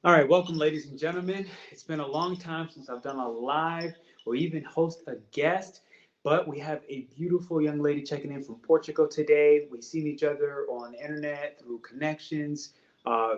All right, welcome, ladies and gentlemen. It's been a long time since I've done a live or even host a guest, but we have a beautiful young lady checking in from Portugal today. We've seen each other on the internet through connections uh,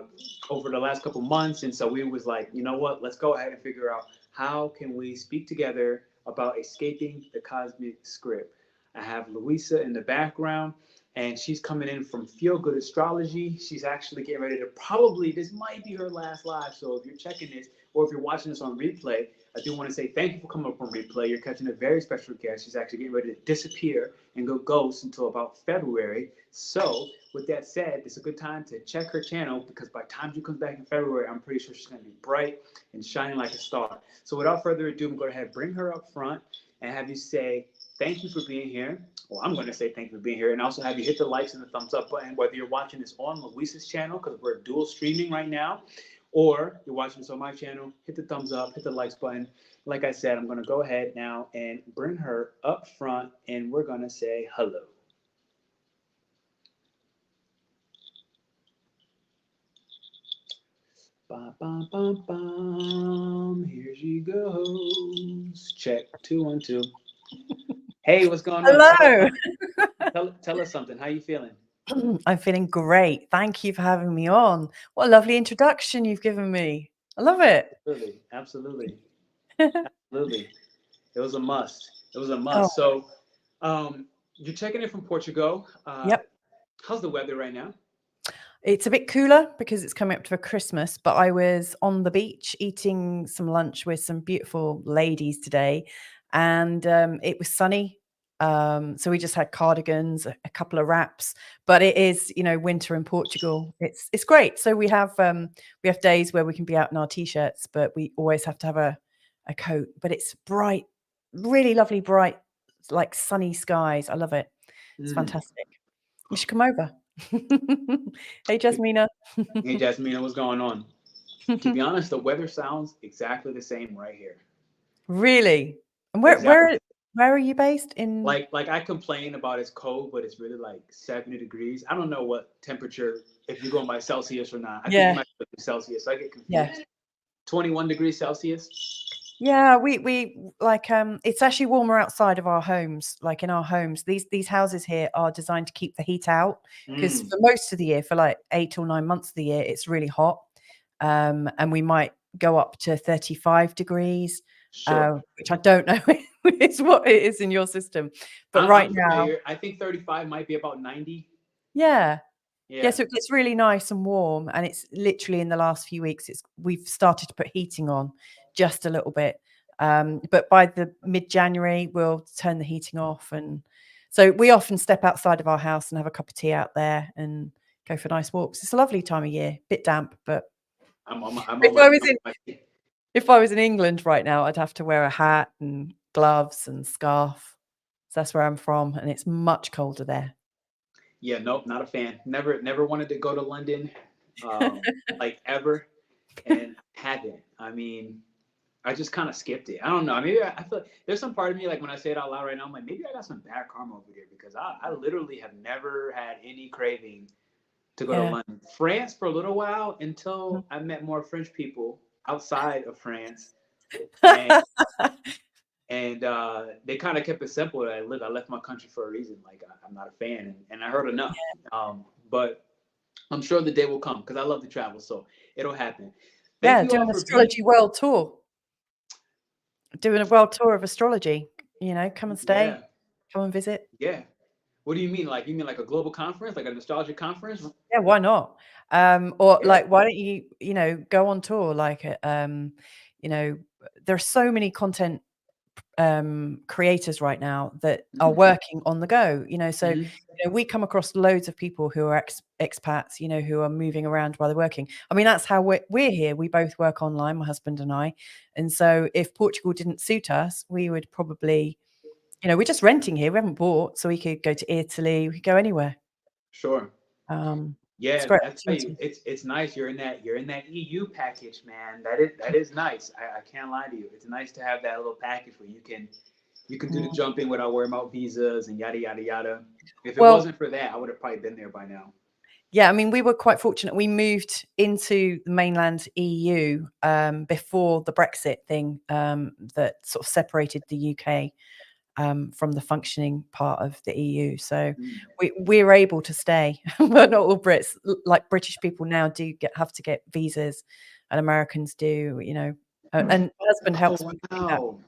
over the last couple months, and so we was like, you know what? Let's go ahead and figure out how can we speak together about escaping the cosmic script. I have Louisa in the background, and she's coming in from Feel Good Astrology. She's actually getting ready to probably, this might be her last live. So if you're checking this or if you're watching this on replay, I do want to say thank you for coming up on replay. You're catching a very special guest. She's actually getting ready to disappear and go ghost until about February. So with that said, it's a good time to check her channel because by the time she comes back in February, I'm pretty sure she's going to be bright and shining like a star. So without further ado, I'm going to go ahead and bring her up front and have you say thank you for being here. Well, I'm going to say thank you for being here and also have you hit the likes and the thumbs up button, whether you're watching this on Louisa's channel, because we're dual streaming right now, or you're watching this on my channel. Hit the thumbs up, hit the likes button. Like I said, I'm going to go ahead now and bring her up front, and we're going to say hello. Bum, bum, bum, bum. Here she goes. Check 2 1 2. Hey, what's going on? Hello. Tell us something. How you feeling? I'm feeling great. Thank you for having me on. What a lovely introduction you've given me. I love it. Absolutely. Absolutely. It was a must. It was a Oh, must. So, you're checking in from Portugal. yep. How's the weather right now? It's a bit cooler because it's coming up to Christmas, but I was on the beach eating some lunch with some beautiful ladies today, and it was sunny. So we just had cardigans, a couple of wraps, but it is, winter in Portugal. It's great. So we have days where we can be out in our t-shirts, but we always have to have a coat. But it's bright, really lovely, bright, like sunny skies. I love it. It's Mm. fantastic. You should come over. Hey, Jasmina. Hey, Jasmine, what's going on? To be honest, the weather sounds exactly the same right here. Really? And where Exactly. where where are you based in? Like I complain about it's cold, but it's really like 70 degrees. I don't know what temperature, if you're going by Celsius or not. I think you Yeah, might be Celsius. So I get yeah. confused. 21 degrees Celsius. Yeah, we like it's actually warmer outside of our homes. Like in our homes, these houses here are designed to keep the heat out because Mm, for most of the year, for like 8 or 9 months of the year, it's really hot. And we might go up to 35 degrees, sure. which I don't know is what it is in your system. But I'm right now, familiar. I think 35 might be about 90. yeah. Yeah, Yeah. so it gets really nice and warm, and it's literally in the last few weeks, we've started to put heating on just a little bit. But by the mid-January, we'll turn the heating off, and so we often step outside of our house and have a cup of tea out there and go for nice walks. It's a lovely time of year, bit damp, but I'm if on I was I'm in on my if I was in England right now, I'd have to wear a hat and gloves and scarf. So that's where I'm from, and it's much colder there. Yeah, nope, not a fan. Never wanted to go to London, like ever, and haven't. I mean, I just kind of skipped it. I don't know. Maybe I feel like there's some part of me like when I say it out loud right now, I'm like maybe I got some bad karma over there because I literally have never had any craving to go to Yeah. London. France for a little while Mhm. until I met more French people outside of France, and they kind of kept it simple. I left my country for a reason. Like I'm not a fan, and I heard enough. But I'm sure the day will come because I love to travel, so it'll happen. Thank Yeah, you do all an for being. astrology world tour. Doing a world tour of astrology, come and Yeah, stay, come and visit. yeah. What do you mean? Like you mean like a global conference, like a nostalgia conference? Yeah, why not? Or Yeah. like, why don't you, go on tour? Like, you know, there's so many content creators right now that are Mm-hmm. working on the go, so Mm-hmm. we come across loads of people who are expats, who are moving around while they're working. I mean, that's how we're here. We both work online, my husband and I, and so if Portugal didn't suit us, we would probably, we're just renting here, we haven't bought, so we could go to Italy, we could go anywhere. Sure. It's a Yeah, great I tell you, opportunity. it's nice. You're in that EU package, man. That is nice. I can't lie to you. It's nice to have that little package where you can do the Mm. jumping without worrying about visas and yada yada yada. If it Well, wasn't for that, I would have probably been there by now. Yeah, I mean, we were quite fortunate. We moved into the mainland EU before the Brexit thing that sort of separated the UK from the functioning part of the EU. So Mm. we're able to stay, but not all Brits. Like British people now do have to get visas, and Americans do. You know, and my husband Oh helps me do that. wow,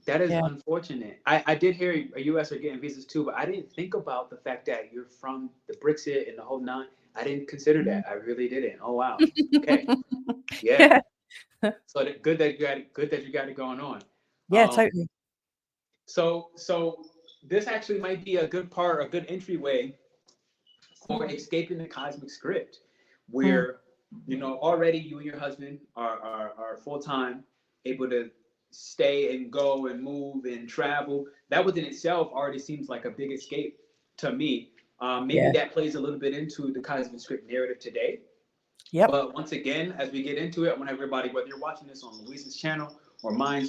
that is Yeah. unfortunate. I did hear US are getting visas too, but I didn't think about the fact that you're from the Brexit and the whole nine. I didn't consider that. I really didn't. Oh wow. Okay. Yeah. Yeah. So good that you got it. Good that you got it going on. Yeah, Um, totally. so this actually might be a good part, a good entryway for escaping the cosmic script, Mm. where already you and your husband are full time, able to stay and go and move and travel. That within itself already seems like a big escape to me. Maybe Yeah. that plays a little bit into the cosmic script narrative today. Yep. But once again, as we get into it, I want everybody, whether you're watching this on Louisa's channel or mine,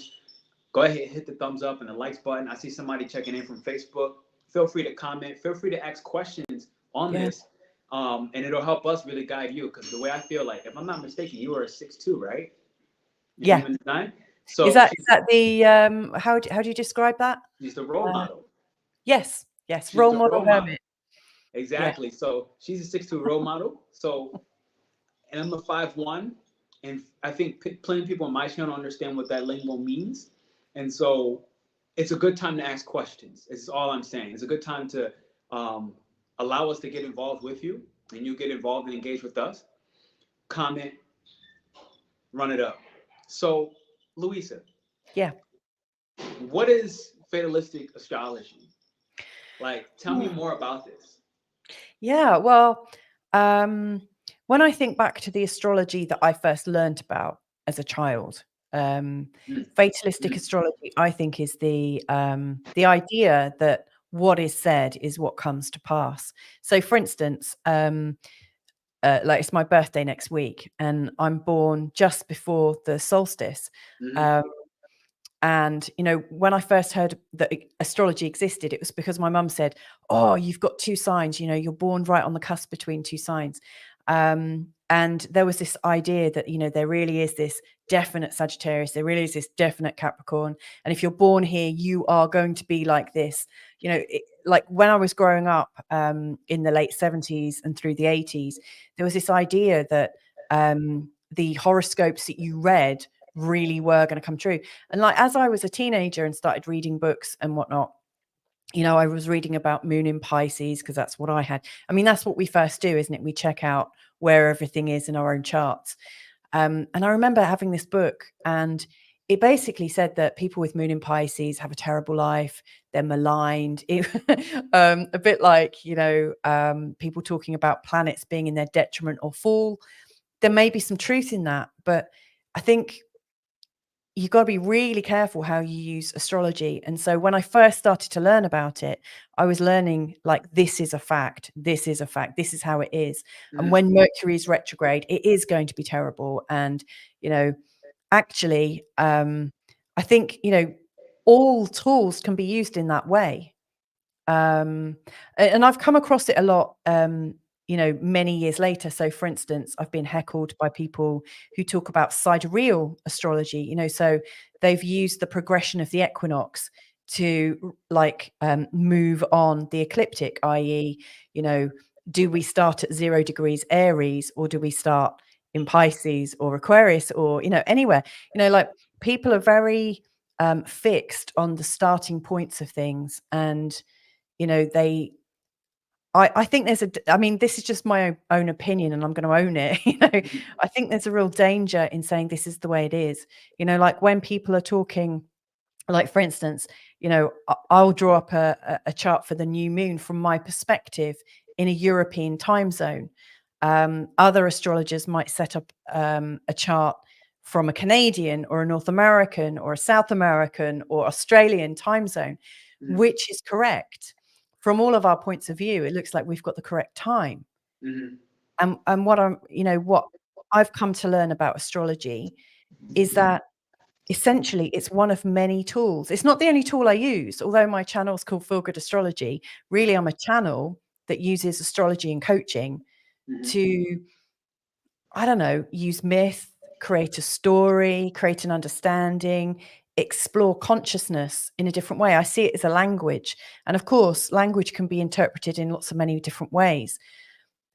go ahead and hit the thumbs up and the likes button. I see somebody checking in from Facebook. Feel free to comment. Feel free to ask questions on Yeah. this. And it'll help us really guide you. Because the way I feel like, if I'm not mistaken, you are a 6'2", right? You're Yeah. human design. Is So that the how do you describe that? she's the role Uh, model. yes. Yes. She's Role the model role model. hermit. Yeah. Exactly. So she's a 6'2" role model. So, and I'm a 5'1", and I think plenty of people on my channel understand what that lingo means. And so it's a good time to ask questions. It's all I'm saying. It's a good time to allow us to get involved with you, and you get involved and engage with us. Comment, run it up. So, Louisa, Yeah. what is fatalistic astrology? Like, tell me more about this. Yeah. Well, when I think back to the astrology that I first learned about as a child, Mm, fatalistic mm, astrology, I think, is the idea that what is said is what comes to pass. So, for instance, like it's my birthday next week, and I'm born just before the solstice. mm, Um, and when I first heard that astrology existed, it was because my mum said, "Oh, you've got two signs. You're born right on the cusp between two signs." And there was this idea that there really is this definite Sagittarius, there really is this definite Capricorn, and if you're born here, you are going to be like this. Like when I was growing up in the late 70s and through the 80s, there was this idea that the horoscopes that you read really were going to come true. And like as I was a teenager and started reading books and whatnot, I was reading about moon in Pisces because that's what I had. I mean, that's what we first do, isn't it? We check out where everything is in our own charts. And I remember having this book, and it basically said that people with moon in Pisces have a terrible life. They're maligned. A bit like, people talking about planets being in their detriment or fall. There may be some truth in that, but I think you've got to be really careful how you use astrology. And so when I first started to learn about it, I was learning like, this is a fact. This is a fact. This is how it is. And mm, when Mercury is retrograde, it is going to be terrible. And, actually, I think, all tools can be used in that way. And I've come across it a lot, many years later. So, for instance, I've been heckled by people who talk about sidereal astrology. So they've used the progression of the equinox to move on the ecliptic, i.e., do we start at 0 degrees Aries, or do we start in Pisces or Aquarius, or anywhere? Like people are very fixed on the starting points of things, and I think I mean, this is just my own opinion, and I'm going to own it. mm, I think there's a real danger in saying this is the way it is. Like when people are talking, like for instance, I'll draw up a chart for the new moon from my perspective in a European time zone. Other astrologers might set up a chart from a Canadian or a North American or a South American or Australian time zone, mm, which is correct. From all of our points of view, it looks like we've got the correct time. mm, And what I've come to learn about astrology is that essentially it's one of many tools. It's not the only tool I use, although my channel is called Feel Good Astrology. Really, I'm a channel that uses astrology and coaching to, I don't know, use myth, create a story, create an understanding, explore consciousness in a different way. I see it as a language. And of course, language can be interpreted in lots of many different ways.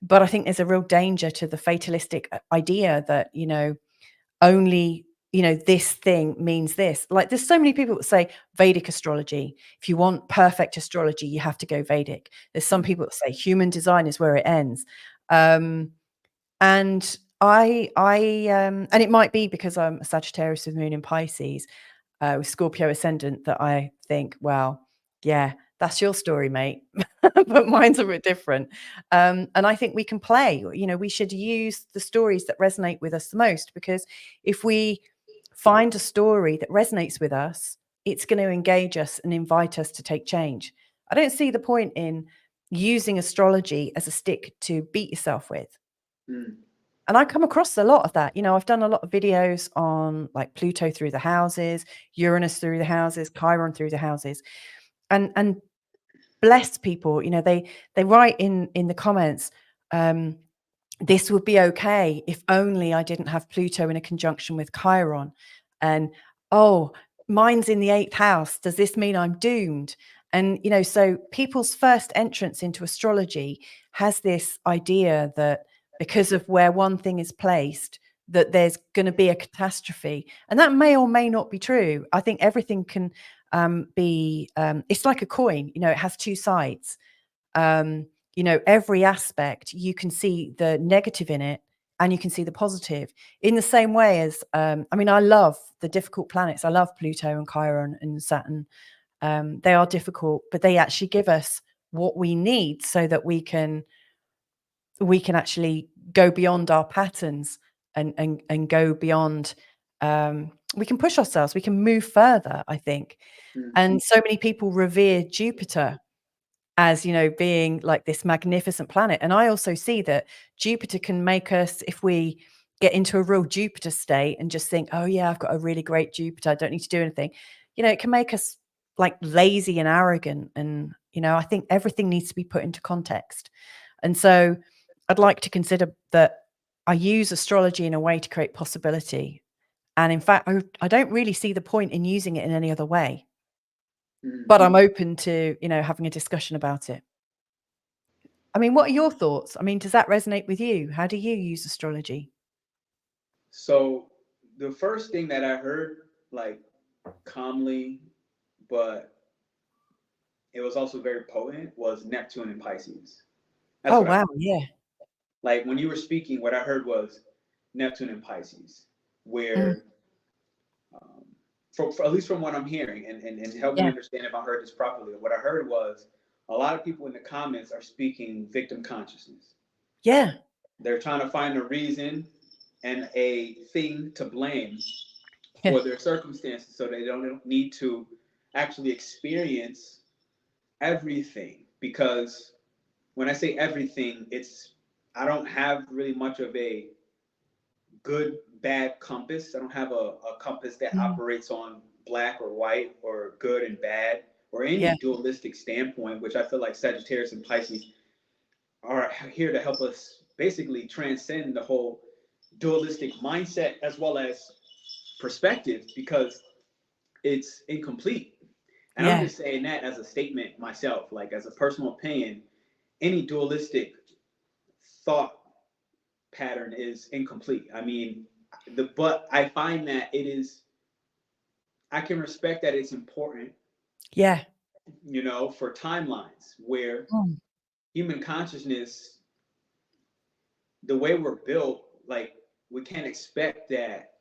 But I think there's a real danger to the fatalistic idea that, only, this thing means this. Like, there's so many people that say Vedic astrology. If you want perfect astrology, you have to go Vedic. There's some people that say human design is where it ends. And and it might be because I'm a Sagittarius with moon in Pisces, with Scorpio ascendant, that I think, well, yeah, that's your story, mate. But mine's a bit different. And I think we can play, we should use the stories that resonate with us the most, because if we find a story that resonates with us, it's going to engage us and invite us to take change. I don't see the point in using astrology as a stick to beat yourself with. And I come across a lot of that. I've done a lot of videos on like Pluto through the houses, Uranus through the houses, Chiron through the houses, and bless people. They write in the comments, this would be okay if only I didn't have Pluto in a conjunction with Chiron. And, oh, mine's in the 8th house. Does this mean I'm doomed? And, so people's first entrance into astrology has this idea that because of where one thing is placed, that there's going to be a catastrophe. And that may or may not be true. I think everything can be, it's like a coin, it has two sides. Every aspect, you can see the negative in it and you can see the positive, in the same way as, I love the difficult planets. I love Pluto and Chiron and Saturn. They are difficult, but they actually give us what we need so that we can actually go beyond our patterns and go beyond, we can push ourselves, we can move further, I think. And so many people revere Jupiter as, being like this magnificent planet. And I also see that Jupiter can make us, if we get into a real Jupiter state and just think, oh yeah, I've got a really great Jupiter, I don't need to do anything, it can make us like lazy and arrogant. And, I think everything needs to be put into context. And so I'd like to consider that I use astrology in a way to create possibility. And in fact, I don't really see the point in using it in any other way. But I'm open to, having a discussion about it. What are your thoughts? Does that resonate with you? How do you use astrology? So the first thing that I heard, like calmly, but it was also very potent, was Neptune and Pisces. That's oh, wow. Yeah. Like when you were speaking, what I heard was Neptune and Pisces, where, for at least from what I'm hearing, and help me understand if I heard this properly, what I heard was a lot of people in the comments are speaking victim consciousness. Yeah. They're trying to find a reason and a thing to blame for their circumstances so they don't need to actually experience everything. Because when I say everything, I don't have really much of a good bad compass. I don't have a compass that operates on black or white or good and bad or any dualistic standpoint, which I feel like Sagittarius and Pisces are here to help us basically transcend the whole dualistic mindset as well as perspective, because it's incomplete. And I'm just saying that as a statement myself, like as a personal opinion, any dualistic thought pattern is incomplete. But I find that I can respect that it's important. Yeah. For timelines where human consciousness, the way we're built, like we can't expect that.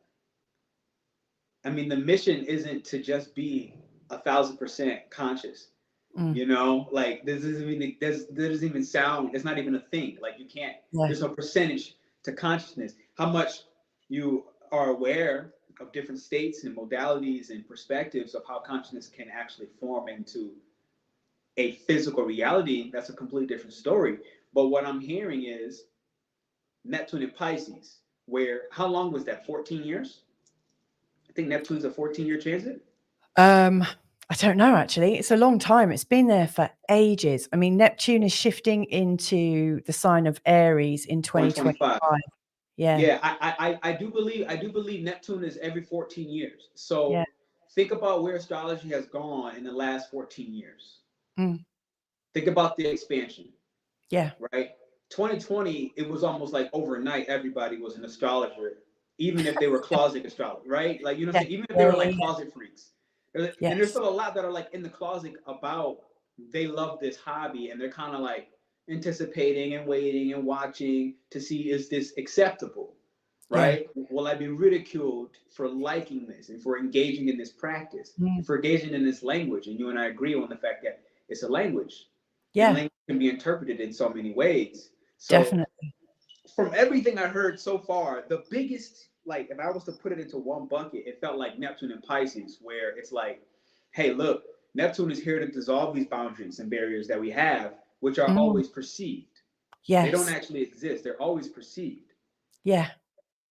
The mission isn't to just be 1,000% conscious. Like this doesn't even sound. It's not even a thing. Like you can't. There's no percentage to consciousness. How much you are aware of different states and modalities and perspectives of how consciousness can actually form into a physical reality, that's a completely different story. But what I'm hearing is Neptune and Pisces, where how long was that? 14 years? I think Neptune's a 14-year transit. I don't know, actually. It's a long time. It's been there for ages. I mean, Neptune is shifting into the sign of Aries in 2025. 2025. Yeah. Yeah, I do believe Neptune is every 14 years. Yeah. So think about where astrology has gone in the last 14 years. Mm. Think about the expansion, Yeah. right? 2020, it was almost like overnight everybody was an astrologer, even if they were closet astrologer, right? Like, you know what Yeah. I'm saying? Even if they Yeah. were Yeah. like Yeah. closet freaks. And there's Yes. still a lot that are like in the closet about they love this hobby and they're kind of like anticipating and waiting and watching to see, is this acceptable? Yeah. Right? Will I be ridiculed for liking this and for engaging in this practice and Mm. for engaging in this language? And you and I agree on the fact that it's a language, and Yeah. language can be interpreted in so many ways. So Definitely. from everything I heard so far, the biggest, like, if I was to put it into one bucket, it felt like Neptune and Pisces, where it's like, hey, look, Neptune is here to dissolve these boundaries and barriers that we have, which are Mm. always perceived. They don't Yes. actually exist. They're always perceived. Yeah.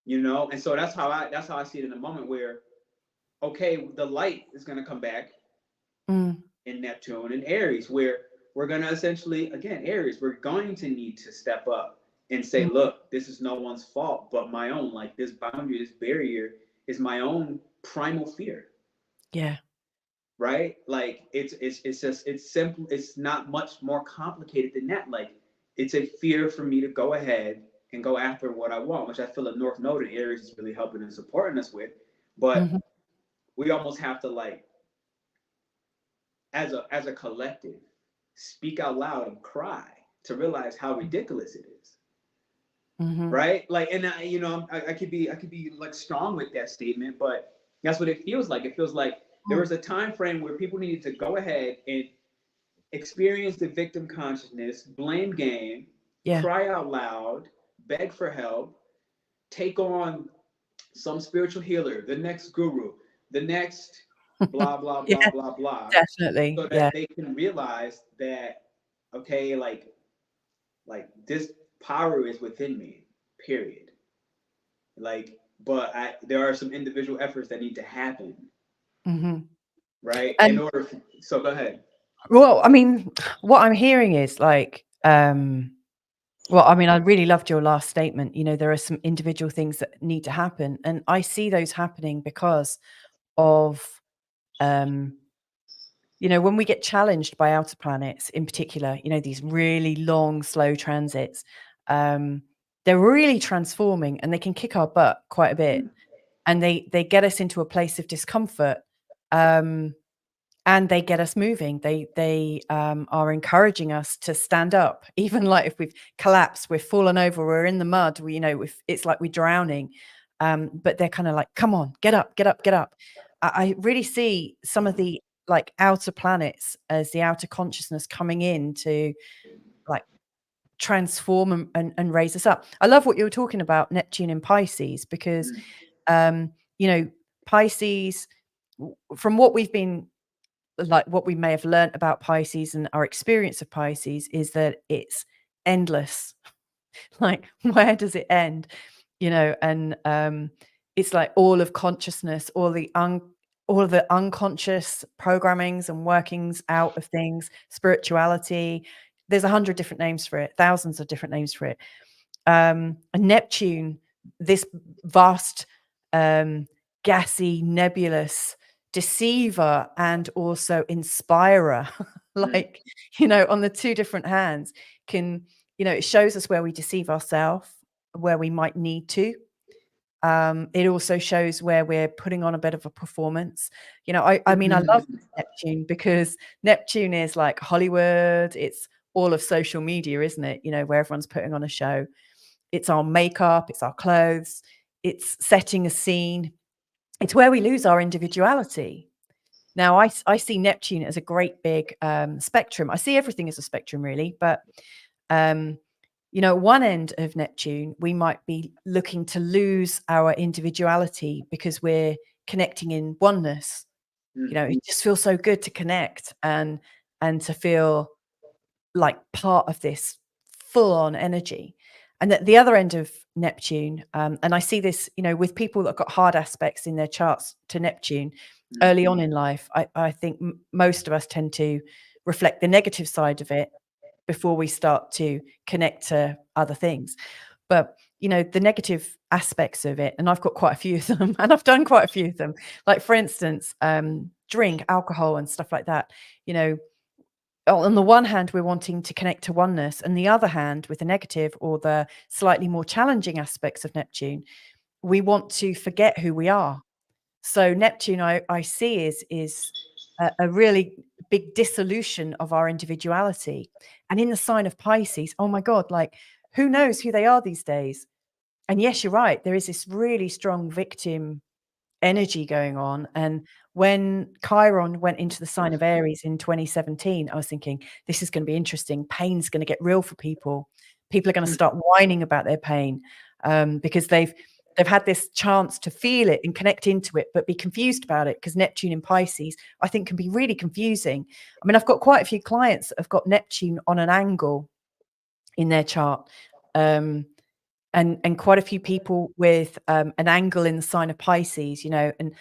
You know, and so that's how I see it in a moment where, okay, the light is going to come back Mm. in Neptune and Aries, where we're going to essentially, again, Aries, we're going to need to step up and say, Mm. look, this is no one's fault but my own. Like, this boundary, this barrier is my own primal fear. Yeah. Right? Like, it's just, it's simple. It's not much more complicated than that. Like, it's a fear for me to go ahead and go after what I want, which I feel a North Node in Aries is really helping and supporting us with. But Mm-hmm. we almost have to, like, as a collective, speak out loud and cry to realize how ridiculous it is. Mm-hmm. Right? Like, and you know, I could be like strong with that statement, but that's what it feels like. It feels like there Mm. was a time frame where people needed to go ahead and experience the victim consciousness, blame game, Yeah. cry out loud, beg for help, take on some spiritual healer, the next guru, the next blah blah blah Yeah. blah blah, Definitely. so Yeah. that they can realize that, okay, like this power is within me, period. Like, but there are some individual efforts that need to happen, Mm-hmm. right? In And order for, so go ahead. well, I mean, what I'm hearing is like, well, I mean, I really loved your last statement. You know, there are some individual things that need to happen, and I see those happening because of, um, you know, when we get challenged by outer planets, in particular, you know, these really long, slow transits, um, they're really transforming, and they can kick our butt quite a bit, and they get us into a place of discomfort. Um, and they get us moving. They are encouraging us to stand up, even like if we've collapsed, we've fallen over, we're in the mud, we, you know, it's like we're drowning. But they're kind of like, come on, get up, get up, get up. I really see some of the like outer planets as the outer consciousness coming in to like transform and raise us up. I love what you were talking about Neptune and Pisces, because you know, Pisces, from what we've been, like what we may have learnt about Pisces and our experience of Pisces, is that it's endless. Like, where does it end? You know, and it's like all of consciousness, all of the unconscious programmings and workings out of things, spirituality. There's 100 different names for it, thousands of different names for it. And Neptune, this vast, gassy, nebulous deceiver and also inspirer, like, you know, on the two different hands, can, you know, it shows us where we deceive ourselves, where we might need to. It also shows where we're putting on a bit of a performance. You know, I mean, I love Neptune because Neptune is like Hollywood. It's all of social media, isn't it? You know, where everyone's putting on a show. It's our makeup, it's our clothes, it's setting a scene. It's where we lose our individuality. Now, I see Neptune as a great big spectrum. I see everything as a spectrum, really. But, you know, one end of Neptune, we might be looking to lose our individuality because we're connecting in oneness. You know, it just feels so good to connect and to feel like part of this full on energy. And at the other end of Neptune, and I see this, you know, with people that got hard aspects in their charts to Neptune early on in life, I think most of us tend to reflect the negative side of it before we start to connect to other things. But, you know, the negative aspects of it, and I've got quite a few of them, and I've done quite a few of them. Like, for instance, drink, alcohol and stuff like that. You know, on the one hand, we're wanting to connect to oneness, and the other hand, with the negative or the slightly more challenging aspects of Neptune, we want to forget who we are. So Neptune, I see is a really big dissolution of our individuality. And in the sign of Pisces, oh my God, like, who knows who they are these days? And yes, you're right. There is this really strong victim energy going on. And when Chiron went into the sign of Aries in 2017, I was thinking, this is going to be interesting. Pain's going to get real for people. People are going to start whining about their pain, because they've had this chance to feel it and connect into it, but be confused about it, because Neptune in Pisces, I think, can be really confusing. I mean, I've got quite a few clients that have got Neptune on an angle in their chart. And quite a few people with an angle in the sign of Pisces, you know, and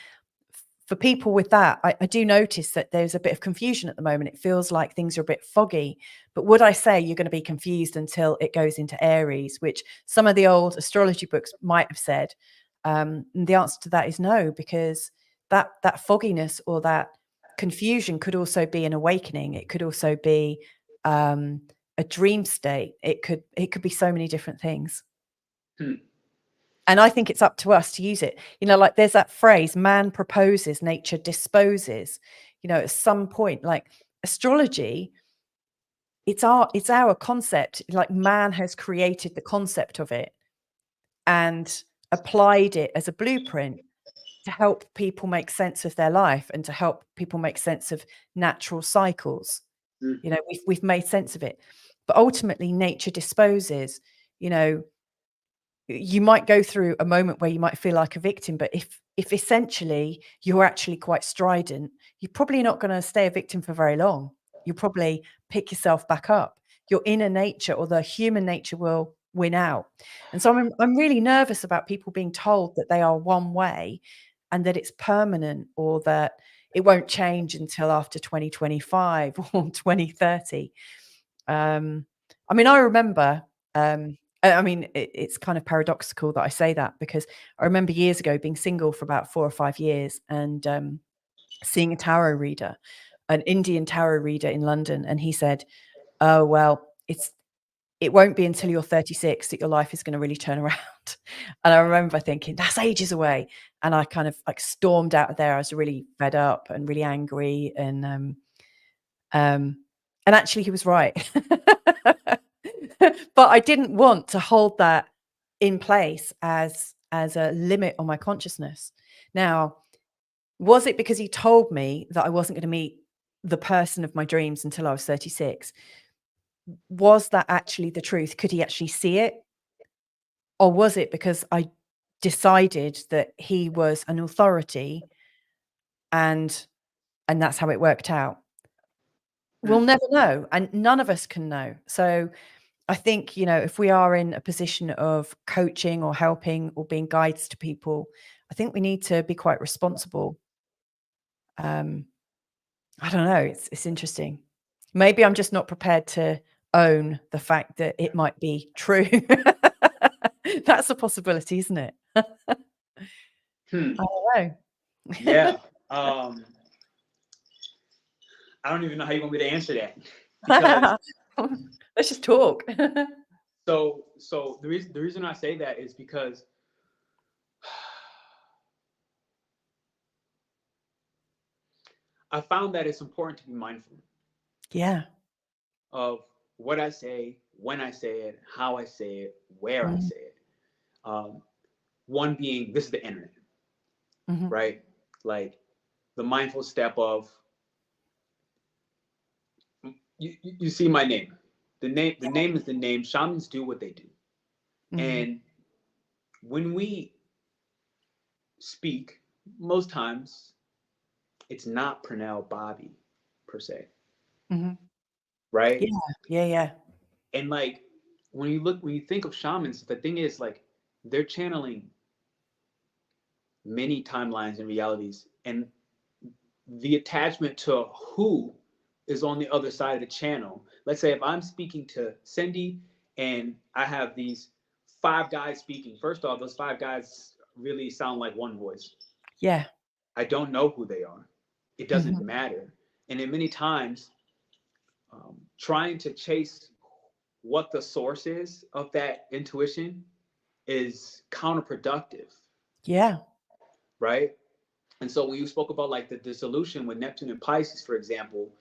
for people with that, I do notice that there's a bit of confusion at the moment. It feels like things are a bit foggy. But would I say you're going to be confused until it goes into Aries, which some of the old astrology books might have said? And the answer to that is no, because that fogginess or that confusion could also be an awakening. It could also be a dream state. It could be so many different things. And I think it's up to us to use it. You know, like, there's that phrase, man proposes, nature disposes. You know, at some point, like, astrology, it's our concept. Like, man has created the concept of it and applied it as a blueprint to help people make sense of their life and to help people make sense of natural cycles. You know, we've made sense of it. But ultimately, nature disposes. You know, you might go through a moment where you might feel like a victim, but if essentially you're actually quite strident, you're probably not going to stay a victim for very long. You'll probably pick yourself back up. Your inner nature or the human nature will win out. And so I'm really nervous about people being told that they are one way and that it's permanent, or that it won't change until after 2025 or 2030. I mean, I remember, I mean, it's kind of paradoxical that I say that, because I remember years ago being single for about 4 or 5 years and seeing a tarot reader, an Indian tarot reader in London. And he said, oh, well, it won't be until you're 36 that your life is going to really turn around. And I remember thinking, that's ages away. And I kind of like stormed out of there. I was really fed up and really angry. And actually he was right. But I didn't want to hold that in place as a limit on my consciousness. Now, was it because he told me that I wasn't going to meet the person of my dreams until I was 36? Was that actually the truth? Could he actually see it? Or was it because I decided that he was an authority and that's how it worked out? We'll never know, and none of us can know. So I think, you know, if we are in a position of coaching or helping or being guides to people, I think we need to be quite responsible. I don't know. It's interesting. Maybe I'm just not prepared to own the fact that it might be true. That's a possibility, isn't it? I don't know. Yeah. I don't even know how you want me to answer that. Because let's just talk. so the reason I say that is because I found that it's important to be mindful Yeah. of what I say, when I say it, how I say it, where I say it. One being, this is the internet, right? Like, the mindful step of, you see my name. The name is the name. Shamans do what they do. And when we speak, most times it's not PernellBobby per se. Right? Yeah. Yeah. Yeah. And like, when you think of shamans, the thing is like they're channeling many timelines and realities, and the attachment to who is on the other side of the channel. Let's say if I'm speaking to Cindy and I have these 5 guys speaking. First off, those 5 guys really sound like one voice. Yeah. I don't know who they are. It doesn't matter. And then many times, trying to chase what the source is of that intuition is counterproductive. Yeah. Right. And so when you spoke about like the dissolution with Neptune and Pisces, for example,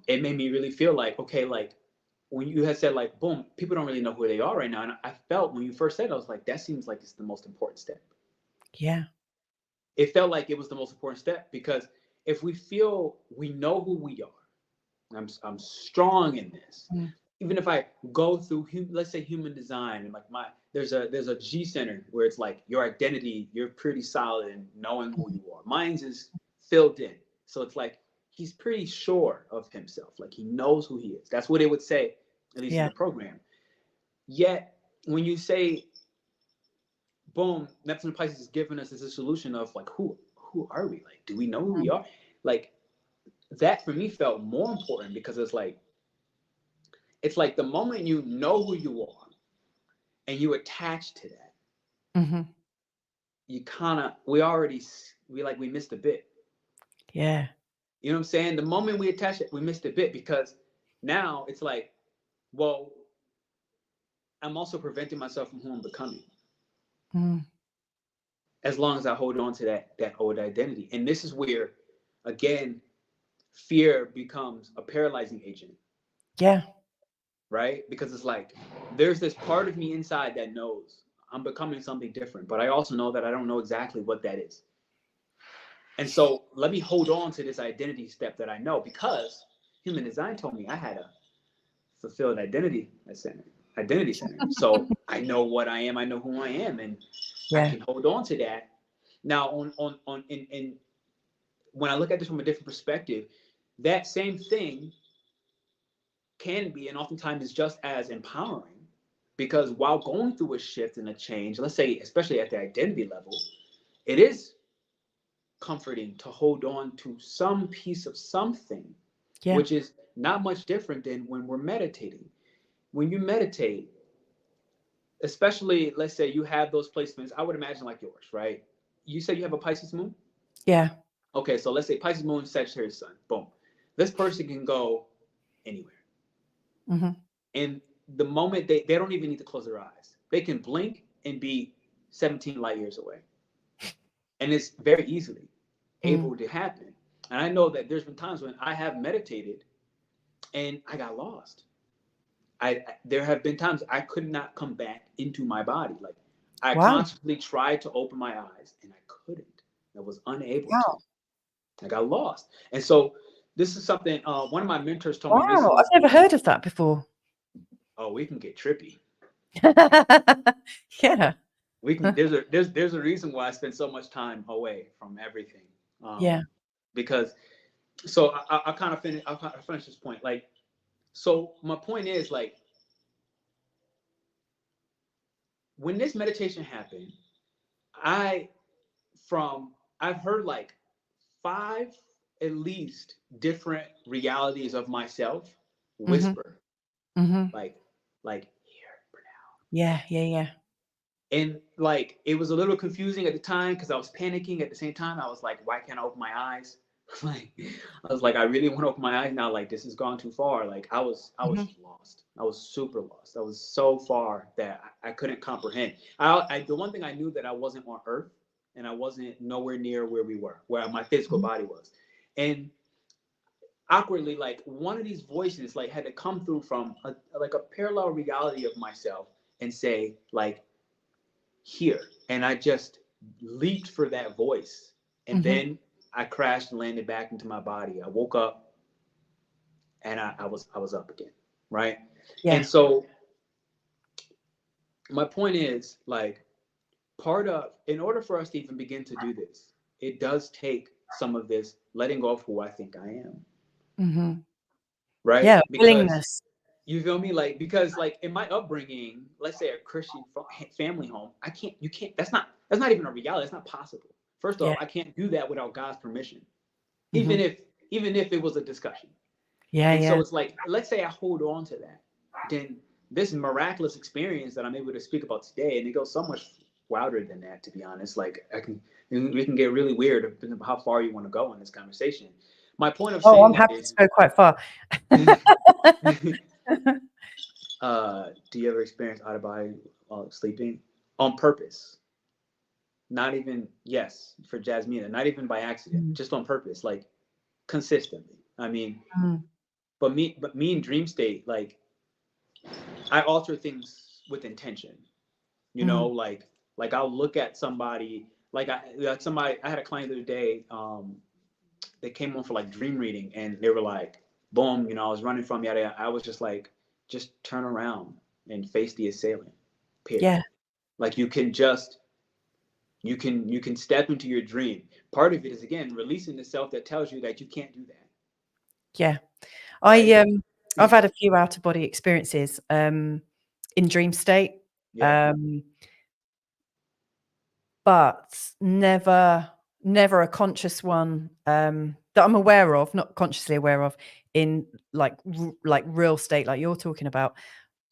it made me really feel like, okay, like when you had said like, boom, people don't really know who they are right now. And I felt when you first said it, I was like, that seems like it's the most important step. Yeah. It felt like it was the most important step, because if we feel we know who we are, I'm strong in this. Even if I go through, let's say human design, and like there's a G center where it's like your identity, you're pretty solid in knowing who you are. Mine's is filled in. So it's like, he's pretty sure of himself. Like he knows who he is. That's what it would say, at least in the program. Yet when you say, boom, Neptune and Pisces is giving us this solution of like, who are we? Like, do we know who we are? Like that for me felt more important, because it's like the moment you know who you are and you attach to that, you kind of, we missed a bit. Yeah. You know what I'm saying? The moment we attach it, we missed a bit, because now it's like, well, I'm also preventing myself from who I'm becoming. As long as I hold on to that old identity. And this is where, again, fear becomes a paralyzing agent. Yeah. Right? Because it's like, there's this part of me inside that knows I'm becoming something different, but I also know that I don't know exactly what that is. And so let me hold on to this identity step that I know, because human design told me I had a fulfilled identity center. So I know what I am, I know who I am, and I can hold on to that. Now in when I look at this from a different perspective, that same thing can be, and oftentimes is just as empowering, because while going through a shift and a change, let's say especially at the identity level, it is comforting to hold on to some piece of something, which is not much different than when we're meditating. When you meditate, especially, let's say you have those placements, I would imagine like yours, right? You said you have a Pisces moon? Yeah. Okay, so let's say Pisces moon, Sagittarius sun, boom. This person can go anywhere. And the moment they don't even need to close their eyes. They can blink and be 17 light years away. And it's very easily able to happen. And I know that there's been times when I have meditated and I got lost. There have been times I could not come back into my body. Like I constantly tried to open my eyes and I couldn't. I was unable to. I got lost. And so this is something one of my mentors told me recently. I've never heard of that before. Oh, we can get trippy. Yeah. We can. There's a reason why I spend so much time away from everything. Because so I'll kind of finish this point. Like, so my point is like, when this meditation happened, I've heard like 5 at least different realities of myself whisper, like here, Pernell. Yeah. And like it was a little confusing at the time because I was panicking. At the same time, I was like, why can't I open my eyes? Like I was like, I really want to open my eyes now. Like this has gone too far. Like I was lost. I was super lost. I was so far that I couldn't comprehend. The one thing I knew, that I wasn't on Earth and I wasn't nowhere near where we were, where my physical body was. And awkwardly, like one of these voices like had to come through from a parallel reality of myself and say like, here. And I just leaped for that voice. And then I crashed and landed back into my body. I woke up and I was up again. Right. Yeah. And so my point is like, in order for us to even begin to do this, it does take some of this letting go of who I think I am. Right. Yeah. Willingness. You feel me? Like, because like in my upbringing, let's say a Christian family home, you can't, that's not even a reality. It's not possible. First Yeah. off, I can't do that without God's permission, Hmm. even if, even if it was a discussion. Yeah. And so Yeah. it's like, let's say I hold on to that, then this miraculous experience that I'm able to speak about today, and it goes so much wilder than that, to be honest. Like we can get really weird depending on how far you want to go in this conversation. My point of Oh, saying I'm that happy to is, go quite far. do you ever experience out of body sleeping on purpose? Not even, yes, for Jasmine, not even by accident, Mm. just on purpose, like consistently. I mean, Mm. but me in dream state, like I alter things with intention. You know, Mm. like I'll look at somebody, like somebody. I had a client the other day. They came on for like dream reading, and they were like, "Boom!" You know, I was running from yada. I was just like, just turn around and face the assailant. Period. Yeah. Like you can step into your dream. Part of it is again releasing the self that tells you that you can't do that. Yeah. Right? I've had a few out of body experiences in dream state. Yeah. But never a conscious one that I'm aware of, not consciously aware of, in like real state like you're talking about.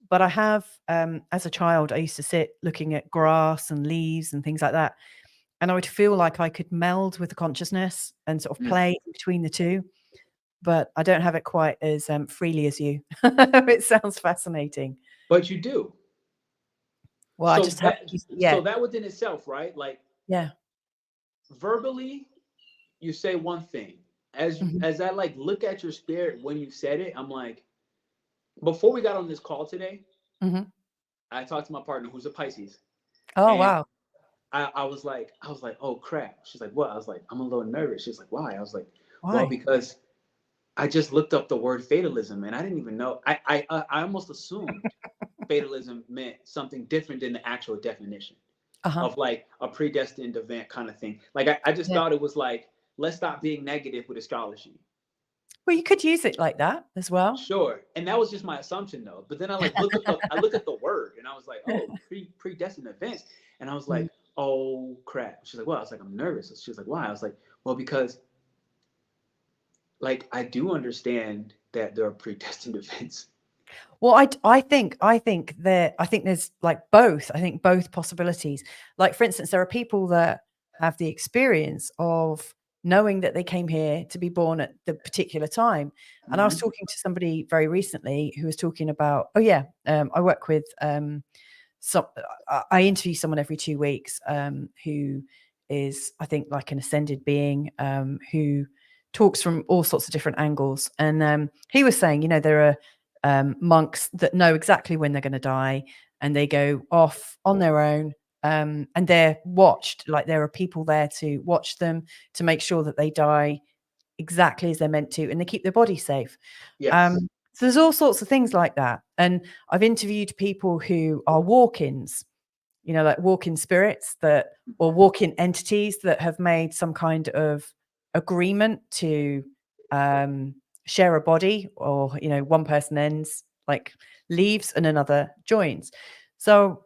But I have, as a child, I used to sit looking at grass and leaves and things like that, and I would feel like I could meld with the consciousness and sort of Mm. play between the two. But I don't have it quite as freely as you. It sounds fascinating. But you do. Well, I So just have, that yeah, within itself, right? Like yeah. verbally, you say one thing. Hmm. As I like look at your spirit when you said it, I'm like, before we got on this call today, Hmm. I talked to my partner who's a Pisces, Oh, and wow. I was like, oh crap. She's like, what? I was like, I'm a little nervous. She's like, why? I was like, well, Why? because I just looked up the word fatalism, and I didn't even know. I almost assumed fatalism meant something different than the actual definition Uh-huh. of like a predestined event kind of thing. Like I just Yeah. thought it was like, let's stop being negative with astrology. Well, you could use it like that as well. Sure. And that was just my assumption though. But then I look at the word and I was like, oh, predestined events. And I was Mm. like, oh crap. She's like, well, I was like, I'm nervous. She's like, why? I was like, well, because like I do understand that there are predestined events. Well, I think there's like both. I think both possibilities. Like for instance, there are people that have the experience of knowing that they came here to be born at the particular time. And I was Mm-hmm. talking to somebody very recently who was talking about, oh yeah, I work with some I interview someone every 2 weeks who is, I think, like an ascended being who talks from all sorts of different angles. And he was saying, you know, there are monks that know exactly when they're going to die, and they go off on their own, and they're watched. Like there are people there to watch them to make sure that they die exactly as they're meant to, and they keep their body safe. Yes. So there's all sorts of things like that. And I've interviewed people who are walk-ins, you know, like walk-in spirits that, or walk-in entities that have made some kind of agreement to share a body, or, you know, one person ends, like leaves and another joins. So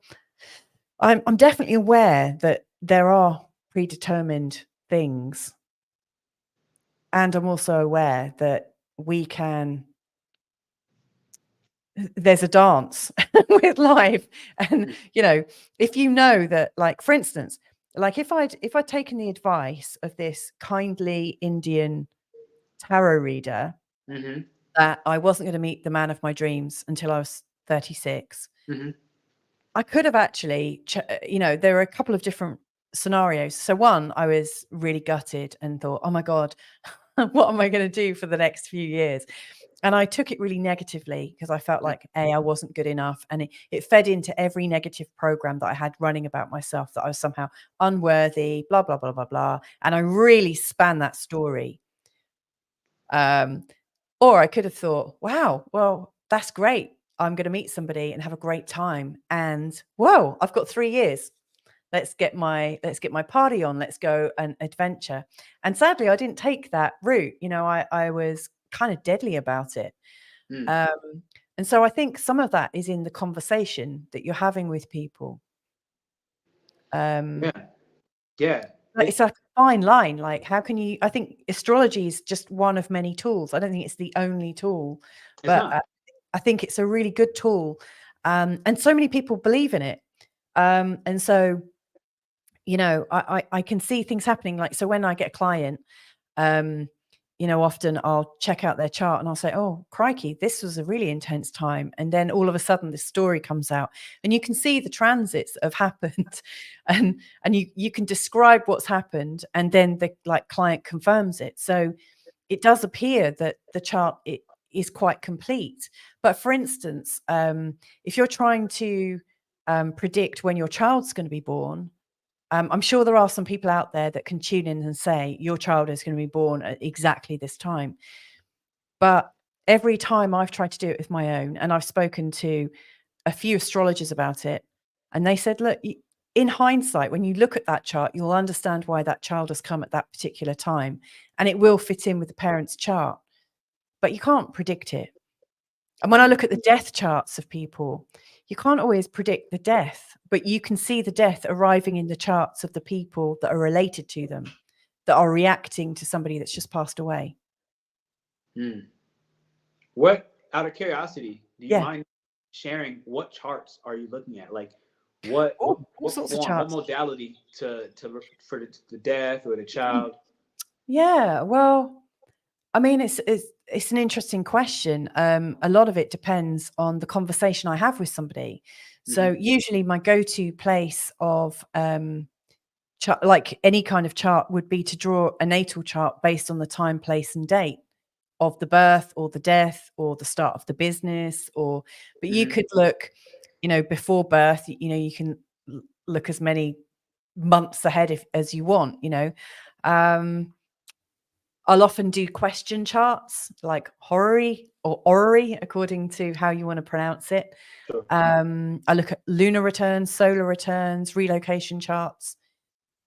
I'm definitely aware that there are predetermined things. And I'm also aware that we can, there's a dance with life. And, you know, if you know that, like, for instance, like if I'd taken the advice of this kindly Indian tarot reader Mm-hmm. that I wasn't going to meet the man of my dreams until I was 36, Mm-hmm. I could have actually, you know, there are a couple of different scenarios. So one, I was really gutted and thought, oh my God, what am I going to do for the next few years? And I took it really negatively because I felt like, A, I wasn't good enough. And it fed into every negative program that I had running about myself, that I was somehow unworthy, blah, blah, blah, blah, blah. And I really span that story. Or I could have thought, wow, well, that's great. I'm going to meet somebody and have a great time. And whoa, I've got 3 years. Let's get my party on. Let's go and adventure. And sadly, I didn't take that route. You know, I was kind of deadly about it. Mm. Um, And so I think some of that is in the conversation that you're having with people. Yeah. It's a fine line. Like, how can you? I think astrology is just one of many tools. I don't think it's the only tool, but I think it's a really good tool, and so many people believe in it. And so, you know, I can see things happening. Like, so when I get a client, you know, often I'll check out their chart and I'll say, oh, crikey, this was a really intense time. And then all of a sudden this story comes out and you can see the transits that have happened and you can describe what's happened. And then the client confirms it. So it does appear that the chart is quite complete. But for instance, if you're trying to predict when your child's going to be born, I'm sure there are some people out there that can tune in and say your child is going to be born at exactly this time. But every time I've tried to do it with my own, and I've spoken to a few astrologers about it, and they said, look, in hindsight, when you look at that chart, you'll understand why that child has come at that particular time, and it will fit in with the parent's chart. But you can't predict it. And when I look at the death charts of people, you can't always predict the death, but you can see the death arriving in the charts of the people that are related to them, that are reacting to somebody that's just passed away. What, out of curiosity, do you mind sharing what charts are you looking at? Like what form, what modality for the death or the child? Yeah, well, I mean, it's an interesting question. A lot of it depends on the conversation I have with somebody. So usually my go-to place of like any kind of chart would be to draw a natal chart based on the time, place, and date of the birth or the death or the start of the business. But you could look, you know, before birth. You know, you can look as many months ahead as you want. You know. I'll often do question charts, like horary or orrery, according to how you want to pronounce it. Sure. I look at lunar returns, solar returns, relocation charts.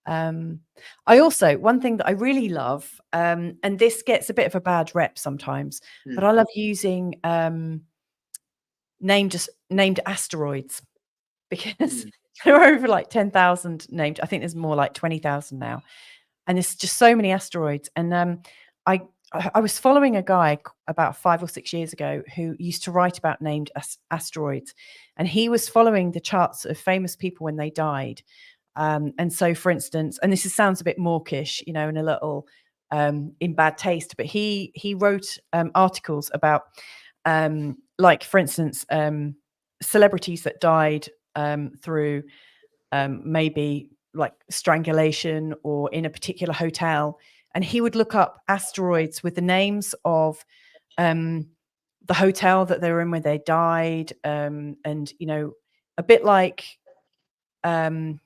I also, one thing that I really love, and this gets a bit of a bad rep sometimes, but I love using named asteroids, because there are over like 10,000 named. I think there's more like 20,000 now. And there's just so many asteroids. And I was following a guy about 5 or 6 years ago who used to write about named asteroids. And he was following the charts of famous people when they died. And so, for instance, and this sounds a bit mawkish, you know, and a little in bad taste, but he wrote articles about, like, for instance, celebrities that died through maybe like strangulation or in a particular hotel, and he would look up asteroids with the names of the hotel that they were in when they died, and you know, a bit like you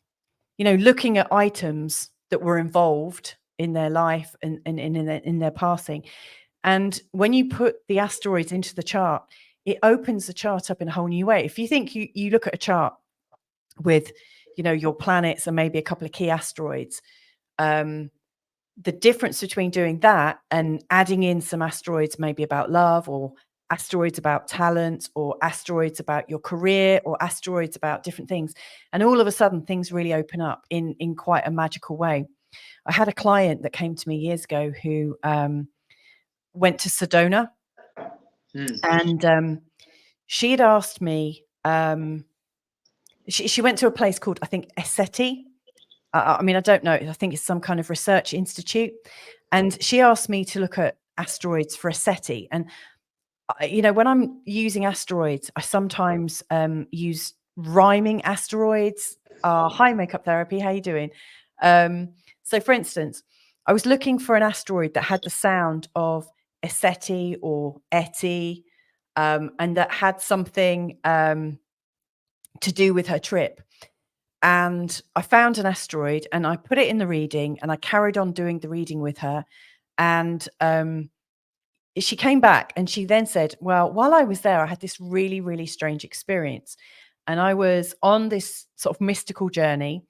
know, looking at items that were involved in their life and in their passing. And when you put the asteroids into the chart, it opens the chart up in a whole new way. If you think you look at a chart with, you know, your planets and maybe a couple of key asteroids, the difference between doing that and adding in some asteroids maybe about love, or asteroids about talent, or asteroids about your career, or asteroids about different things, and all of a sudden things really open up in quite a magical way. I had a client that came to me years ago who went to Sedona, and she had asked me, she went to a place called, I think, Esseti. I mean, I don't know. I think it's some kind of research institute. And she asked me to look at asteroids for Esseti. And, you know, when I'm using asteroids, I sometimes use rhyming asteroids. Hi, Makeup Therapy. How you doing? So, for instance, I was looking for an asteroid that had the sound of Esseti or Eti, and that had something to do with her trip. And I found an asteroid and I put it in the reading, and I carried on doing the reading with her. And she came back and she then said, well, while I was there, I had this really, really strange experience. And I was on this sort of mystical journey.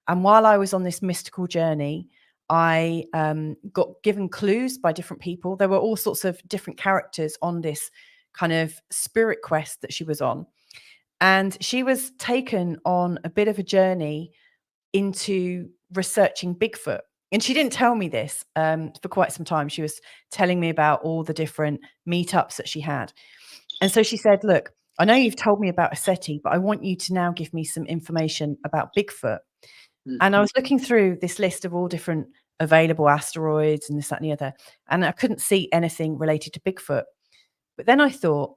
And while I was on this mystical journey, I got given clues by different people. There were all sorts of different characters on this kind of spirit quest that she was on. And she was taken on a bit of a journey into researching Bigfoot. And she didn't tell me this for quite some time. She was telling me about all the different meetups that she had. And so she said, look, I know you've told me about a SETI, but I want you to now give me some information about Bigfoot. And I was looking through this list of all different available asteroids and this, that, and the other, and I couldn't see anything related to Bigfoot. But then I thought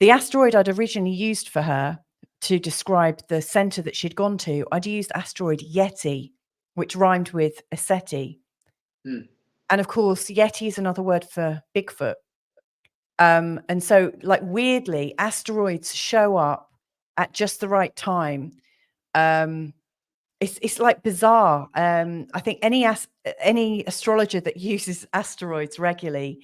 the asteroid I'd originally used for her to describe the center that she'd gone to, I'd used asteroid Yeti, which rhymed with a SETI. And of course, Yeti is another word for Bigfoot. And so, like, weirdly, asteroids show up at just the right time. It's like bizarre. I think any astrologer that uses asteroids regularly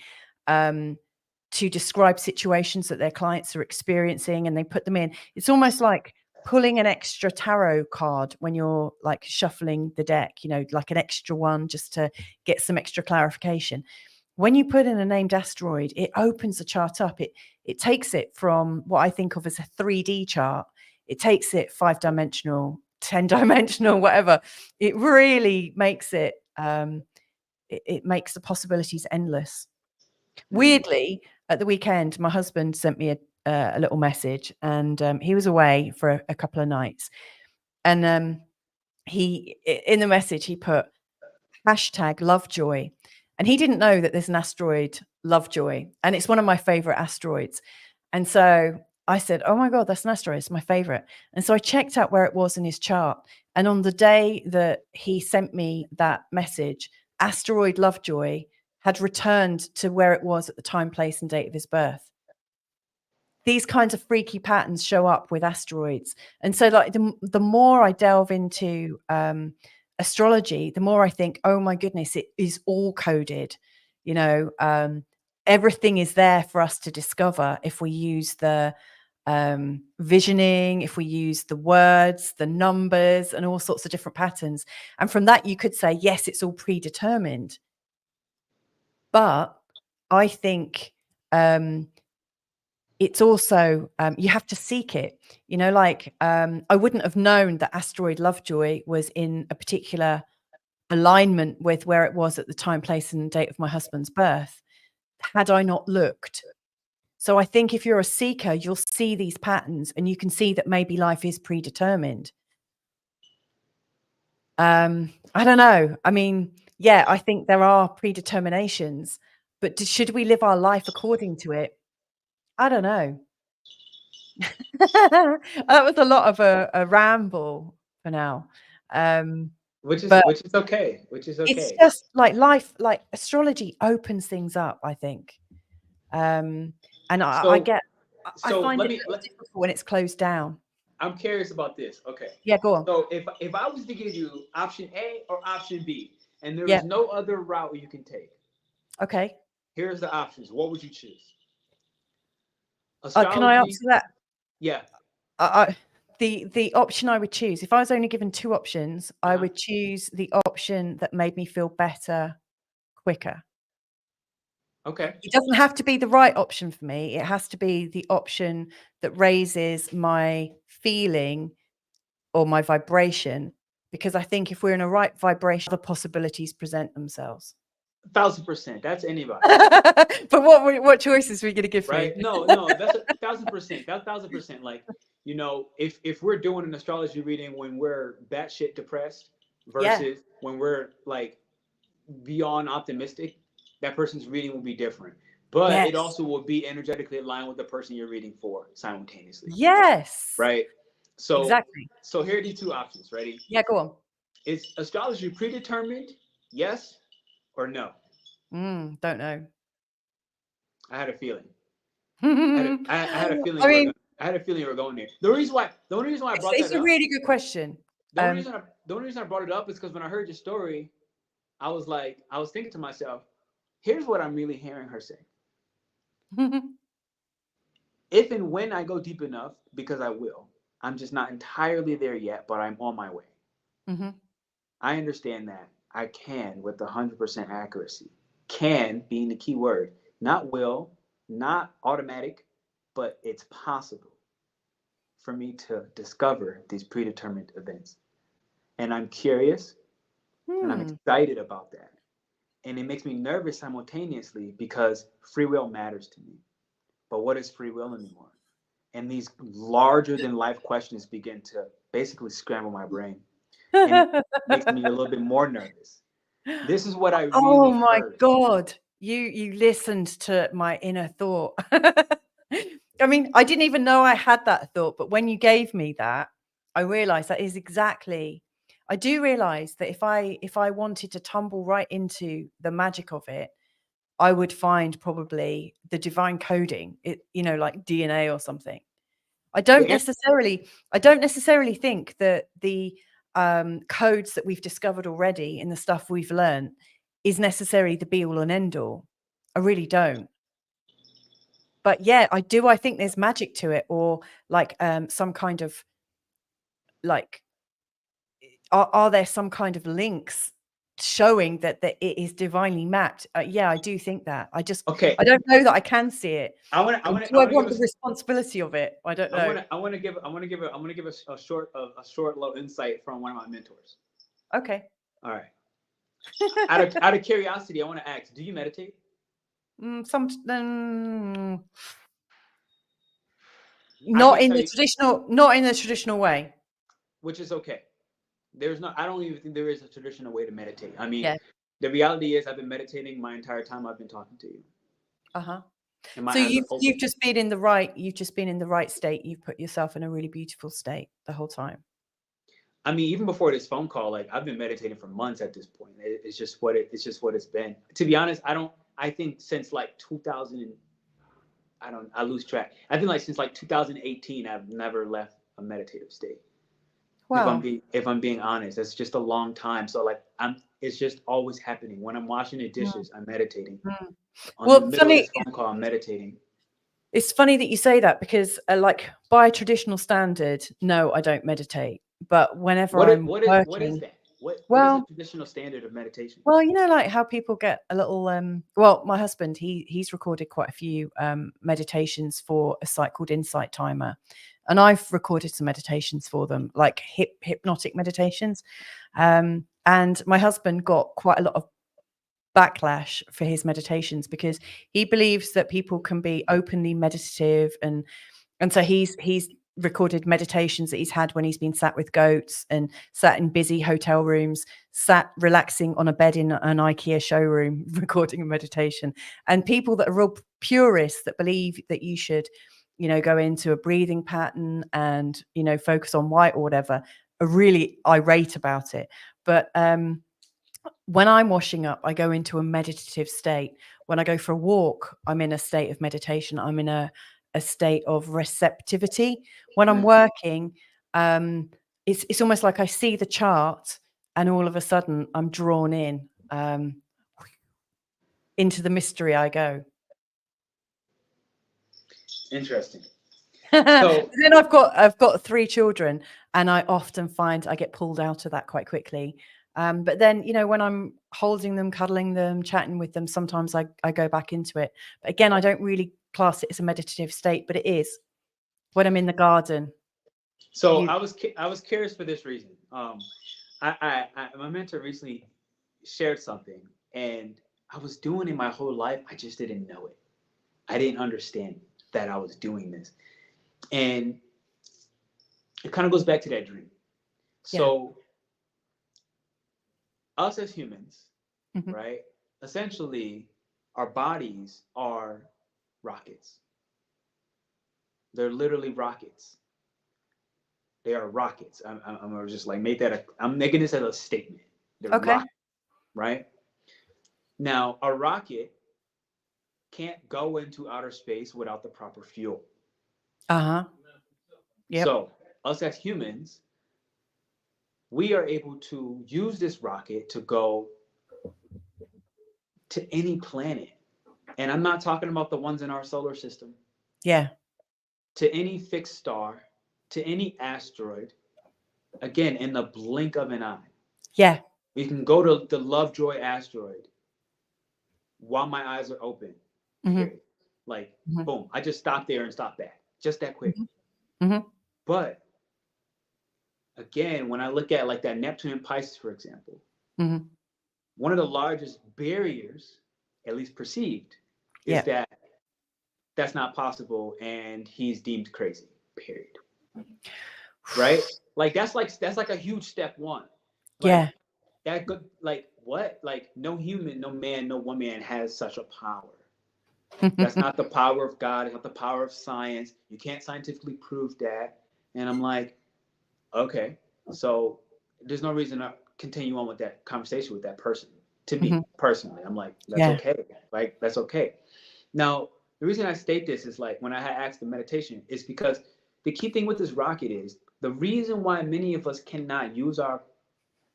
to describe situations that their clients are experiencing and they put them in, it's almost like pulling an extra tarot card when you're like shuffling the deck, you know, like an extra one just to get some extra clarification. When you put in a named asteroid, it opens the chart up. It takes it from what I think of as a 3D chart. It takes it 5-dimensional, 10-dimensional, whatever. It really makes it, it makes the possibilities endless. Weirdly, at the weekend, my husband sent me a little message, and he was away for a couple of nights. And he, in the message, he put #Lovejoy. And he didn't know that there's an asteroid, Lovejoy, and it's one of my favorite asteroids. And so I said, oh my God, that's an asteroid. It's my favorite. And so I checked out where it was in his chart. And on the day that he sent me that message, asteroid Lovejoy had returned to where it was at the time, place, and date of his birth. These kinds of freaky patterns show up with asteroids. And so, like, the more I delve into astrology, the more I think, oh my goodness, it is all coded. You know, everything is there for us to discover if we use the visioning, if we use the words, the numbers, and all sorts of different patterns. And from that, you could say, yes, it's all predetermined. But I think it's also, you have to seek it. You know, like, I wouldn't have known that asteroid Lovejoy was in a particular alignment with where it was at the time, place, and date of my husband's birth had I not looked. So I think if you're a seeker, you'll see these patterns and you can see that maybe life is predetermined. I don't know. I mean, yeah, I think there are predeterminations, but should we live our life according to it? I don't know. That was a lot of a ramble for now. Which is But okay. it's just like life, like astrology opens things up, I think. And I So find let it me difficult when it's closed down. I'm curious about this. Okay. Yeah, go on. So if I was to give you option A or option B, and there Yeah. is no other route you can take, Okay. here's the options. What would you choose? Can I answer that? Yeah. The option I would choose, if I was only given 2 options, I would choose the option that made me feel better quicker. Okay. It doesn't have to be the right option for me. It has to be the option that raises my feeling or my vibration, because I think if we're in a right vibration, other possibilities present themselves. 1000%. That's anybody. But what choices are we going to give Right? me? No, that's 1000%. That's 1000%. Like, you know, if we're doing an astrology reading when we're batshit depressed versus when we're like beyond optimistic, that person's reading will be different. But it also will be energetically aligned with the person you're reading for simultaneously. Yes. Right? So exactly. So here are the 2 options. Ready? Yeah, go on. Is astrology predetermined? Yes or no? Don't know. I had a feeling. I I had a feeling. mean, I had a feeling you were going there. The only reason why I brought it's that a up. really good question. The only reason I brought it up is because when I heard your story, I was thinking to myself, here's what I'm really hearing her say. If and when I go deep enough, because I will, I'm just not entirely there yet, but I'm on my way. I understand that I can with 100% accuracy. Can being the key word, not will, not automatic, but it's possible for me to discover these predetermined events. And I'm curious and I'm excited about that. And it makes me nervous simultaneously because free will matters to me. But what is free will anymore? And these larger than life questions begin to basically scramble my brain. And it makes me a little bit more nervous. This is what I really Oh my heard. God. You listened to my inner thought. I mean, I didn't even know I had that thought, but when you gave me that, I realized that is exactly. I do realize that if I wanted to tumble right into the magic of it, I would find probably the divine coding, it, like DNA or something. I don't necessarily think that the codes that we've discovered already in the stuff we've learned is necessarily the be all and end all. I really don't. But yeah, I do. I think there's magic to it, or like some kind of like, are there some kind of links showing that it is divinely mapped? Yeah, I do think that. I don't know that I can see it. I want Do to I give want the responsibility of it? I don't know. I want to give a short little insight from one of my mentors. Okay. All right. out of curiosity, I want to ask: do you meditate? Not in the traditional way. Which is okay. I don't even think there is a traditional way to meditate. I mean, Yeah. the reality is I've been meditating my entire time I've been talking to you. Uh-huh. And my So eyes are open. you've just been in the right state. You've put yourself in a really beautiful state the whole time. I mean, even before this phone call, like I've been meditating for months at this point. It's just what it's been. To be honest, I think since like 2000 I lose track. I think like since like 2018 I've never left a meditative state. Wow. If I'm being honest, it's just a long time. So like it's just always happening. When I'm washing the dishes, I'm meditating. On the middle of this phone call, I'm meditating. It's funny that you say that because like by traditional standard, no, I don't meditate. But whenever what is working, that? What is the traditional standard of meditation? Well, like how people get a little well, my husband, he's recorded quite a few meditations for a site called Insight Timer. And I've recorded some meditations for them, like hypnotic meditations. And my husband got quite a lot of backlash for his meditations because he believes that people can be openly meditative, and so he's recorded meditations that he's had when he's been sat with goats and sat in busy hotel rooms, sat relaxing on a bed in an IKEA showroom, recording a meditation. And people that are real purists that believe that you should, go into a breathing pattern and, focus on white or whatever, are really irate about it. But when I'm washing up, I go into a meditative state. When I go for a walk, I'm in a state of meditation. I'm in a state of receptivity. When I'm working, it's almost like I see the chart and all of a sudden I'm drawn in. Into the mystery I go. Interesting. So then I've got 3 children, and I often find I get pulled out of that quite quickly. But then, when I'm holding them, cuddling them, chatting with them, sometimes I go back into it. But again, I don't really class it as a meditative state, but it is when I'm in the garden. So I was curious for this reason. My mentor recently shared something, and I was doing it my whole life. I just didn't know it. I didn't understand that I was doing this, and it kind of goes back to that dream. So us as humans, right? Essentially, our bodies are rockets. They're literally rockets. They are rockets. I'm gonna just like make that. I'm making this as a statement. They're rockets, right? Now, a rocket can't go into outer space without the proper fuel. Yep. So, us as humans, we are able to use this rocket to go to any planet. And I'm not talking about the ones in our solar system. Yeah. To any fixed star, to any asteroid, again, in the blink of an eye. Yeah. We can go to the Joy Asteroid while my eyes are open. Like, Mhm. boom, I just stopped there and stopped back. Just that quick. Mhm. But again, when I look at like that Neptune and Pisces, for example, Mhm. one of the largest barriers, at least perceived, is Yeah. that that's not possible and he's deemed crazy, period. Right? Like that's like a huge step one. Like Yeah. that good, like what? Like no human, no man, no woman has such a power. That's not the power of God. It's not the power of science. You can't scientifically prove that. And I'm like, okay, so there's no reason to continue on with that conversation with that person. To me Mhm. personally, I'm like, that's Yeah. okay. Like that's okay. Now, the reason I state this is like when I had asked the meditation is because the key thing with this rocket is the reason why many of us cannot use our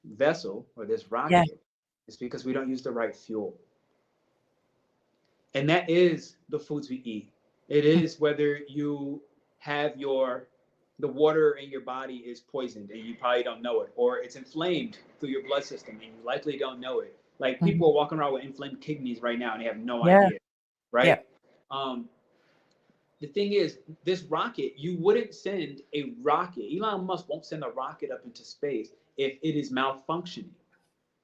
vessel or this Yeah. rocket is because we don't use the right fuel. And that is the foods we eat. It is whether you have the water in your body is poisoned and you probably don't know it, or it's inflamed through your blood system and you likely don't know it. Like Mhm. people are walking around with inflamed kidneys right now and they have no Yeah. idea, right? Yeah. The thing is, this rocket, you wouldn't send a rocket. Elon Musk won't send a rocket up into space if it is malfunctioning.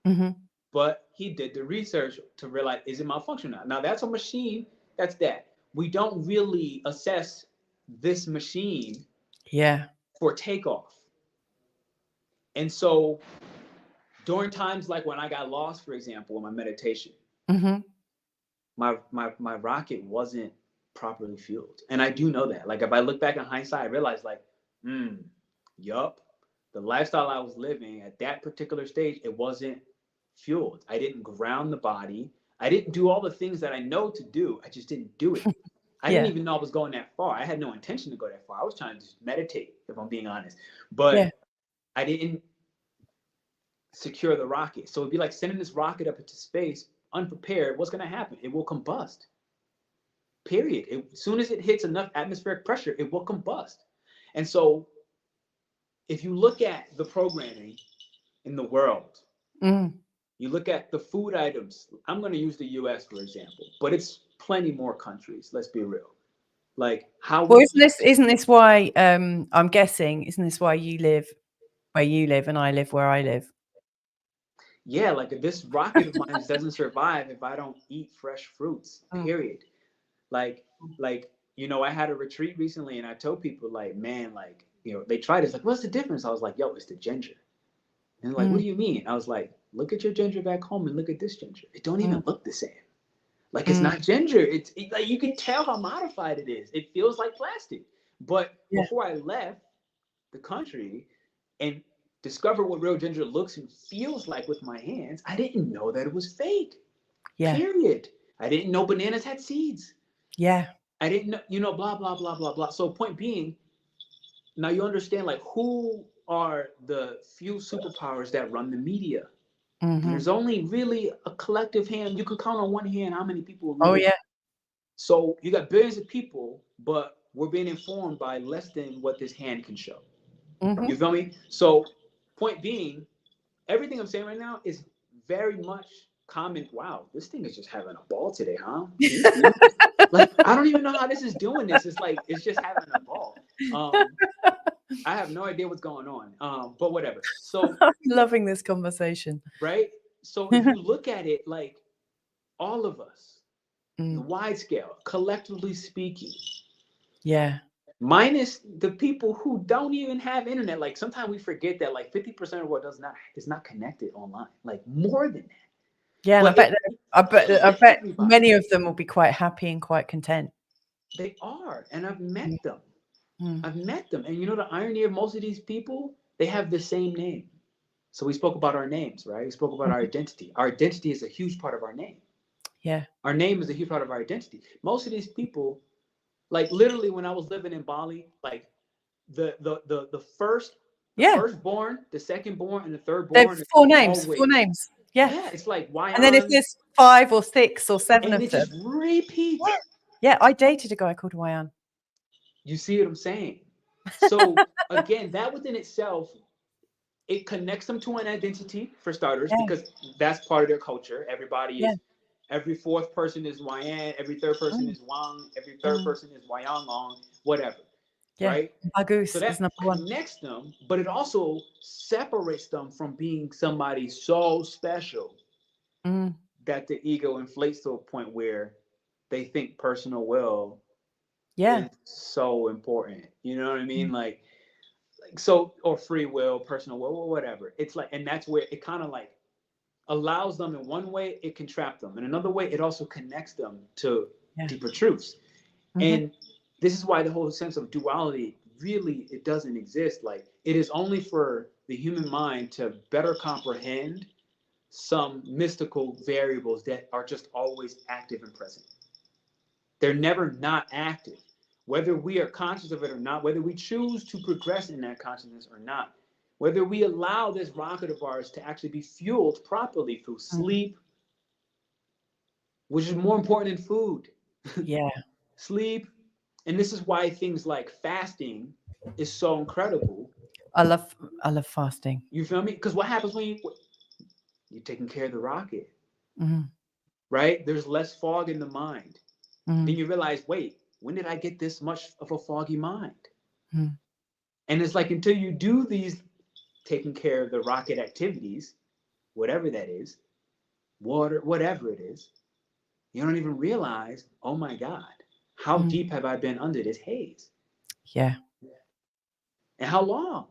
Mhm. But he did the research to realize, is it malfunctioning? Now that's a machine. That's that. We don't really assess this machine Yeah. for takeoff. And so during times like when I got lost, for example, in my meditation, Mhm. my rocket wasn't properly fueled. And I do know that. Like if I look back in hindsight, I realized like, yup, the lifestyle I was living at that particular stage, it wasn't fueled. I didn't ground the body. I didn't do all the things that I know to do. I just didn't do it. I didn't Yeah. even know I was going that far. I had no intention to go that far. I was trying to just meditate, if I'm being honest. Yeah. But I didn't secure the rocket. So it'd be like sending this rocket up into space unprepared. What's going to happen? It will combust. Period. As soon as it hits enough atmospheric pressure, it will combust. And so if you look at the programming in the world, Mm. you look at the food items. I'm going to use the US, for example, but it's plenty more countries. Let's be real. Like how Well, we eat. isn't this why I'm guessing, isn't this why you live where you live and I live where I live? Yeah, like this rocket of mine doesn't survive if I don't eat fresh fruits, Mm. period. Like, I had a retreat recently and I told people, like, man, like, they tried it. It's like, what's the difference? I was like, yo, it's the ginger. And they're like, what Mm. do you mean? I was like, look at your ginger back home and look at this ginger. It don't Mm. even look the same. Like it's Mm. not ginger. Like you can tell how modified it is. It feels like plastic. But Yeah. before I left the country and discovered what real ginger looks and feels like with my hands, I didn't know that it was fake. Yeah. Period. I didn't know bananas had seeds. Yeah. I didn't know, blah, blah, blah, blah, blah. So point being, now you understand like who are the few superpowers that run the media. And Mhm. there's only really a collective hand. You could count on one hand how many people Oh, really. yeah. So you got billions of people, but we're being informed by less than what this hand can show. You Mhm. feel me? So point being, everything I'm saying right now is very much common. Wow, this thing is just having a ball today, huh? Can you feel it? Like I don't even know how this is doing this. It's like it's just having a ball. I have no idea what's going on. But whatever. So I'm loving this conversation. right. So if you look at it, like all of us, the Mm. wide scale, collectively speaking, Yeah. minus the people who don't even have internet. Like sometimes we forget that like 50% of what is not connected online. Like more than that. Yeah, and But it I applies to bet everybody. many of them will be quite happy and quite content. They are, and I've met Mm. them. Mm. I've met them, and the irony of most of these people, they have the same name. So we spoke about our names, right? We spoke about our Mhm. identity. Our identity is a huge part of our name. Yeah. Our name is a huge part of our identity. Most of these people, like literally, when I was living in Bali, like the Yeah. firstborn, the secondborn, and the They've thirdborn is 4 names, 4 always, names. Yeah. yeah, it's like And then if Wyan, there's 5 or 6 or 7 and of it them. just repeats. Yeah, I dated a guy called Wayan. You see what I'm saying? So again, that within itself, it connects them to an identity for starters, Yeah. because that's part of their culture. Everybody Yeah. is every fourth person is Yan, every third person is Wang, every third person is Wayang, whatever, Yeah. right? So Bagus is that number one. connects them, but it also separates them from being somebody so special that the ego inflates to a point where they think personal will Yeah. is so important. You know what I mean? Like so, or free will, personal will, or whatever. It's like, and that's where it kind of like allows them. In one way, it can trap them. In another way, it also connects them to deeper truths. And this is why the whole sense of duality really, it doesn't exist. Like, it is only for the human mind to better comprehend some mystical variables that are just always active and present. They're never not active. Whether we are conscious of it or not, whether we choose to progress in that consciousness or not, whether we allow this rocket of ours to actually be fueled properly through sleep, which is more important than food. Yeah. Sleep. And this is why things like fasting is so incredible. I love fasting. You feel me? Because what happens when you're taking care of the rocket, right? There's less fog in the mind. Then you realize, wait, when did I get this much of a foggy mind? And it's like until you do these taking care of the rocket activities, whatever that is, water, whatever it is, you don't even realize, oh my God, how deep have I been under this haze? Yeah. And how long?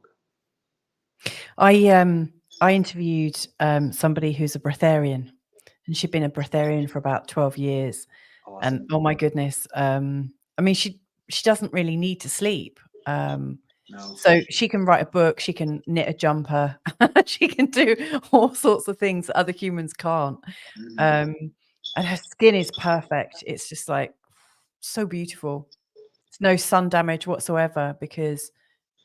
I interviewed somebody who's a breatharian, and she'd been a breatharian for about 12 years. Awesome. And oh my goodness, I mean, she doesn't really need to sleep. No. So she can write a book, she can knit a jumper, she can do all sorts of things that other humans can't. And her skin is perfect. It's just like so beautiful. It's no sun damage whatsoever because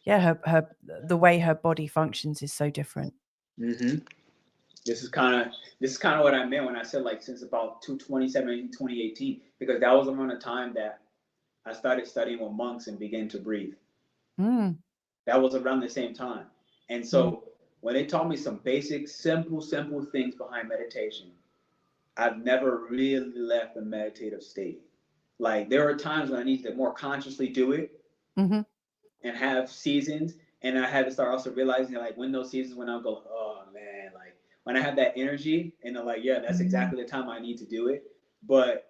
the way her body functions is so different. This is kind of what I meant when I said like since about 2017, 2018, because that was around the time that I started studying with monks and began to breathe. That was around the same time. And so when they taught me some basic, simple things behind meditation, I've never really left a meditative state. Like there are times when I need to more consciously do it and have seasons. And I had to start also realizing like when those seasons when I'll go, oh man, like when I have that energy and I'm like, yeah, that's exactly the time I need to do it. But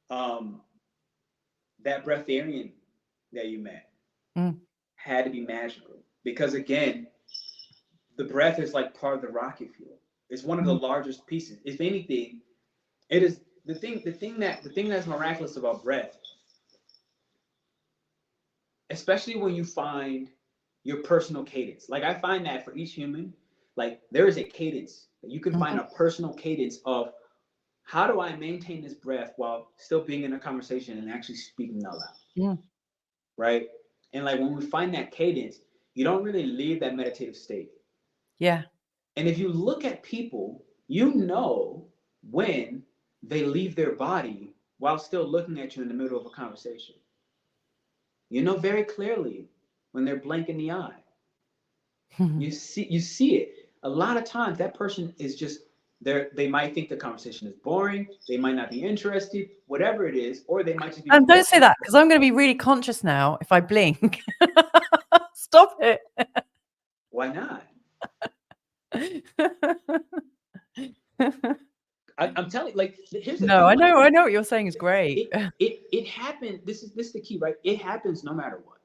that breatharian that you met had to be magical because again, the breath is like part of the rocket fuel. It's one of the largest pieces. If anything, it is the thing that's miraculous about breath, especially when you find your personal cadence. Like I find that for each human, like there is a cadence. You can find a personal cadence of how do I maintain this breath while still being in a conversation and actually speaking out loud. Right? And like when we find that cadence, you don't really leave that meditative state. Yeah. And if you look at people, you know when they leave their body while still looking at you in the middle of a conversation. You know very clearly when they're blank in the eye. You see it. A lot of times that person is just there. They might think the conversation is boring. They might not be interested, whatever it is, or they might just be. Don't say that because I'm going to be really conscious now if I blink. Stop it. Why not? I'm telling you, like, here's the thing. I know what you're saying is great. It happened. This is the key, right? It happens no matter what.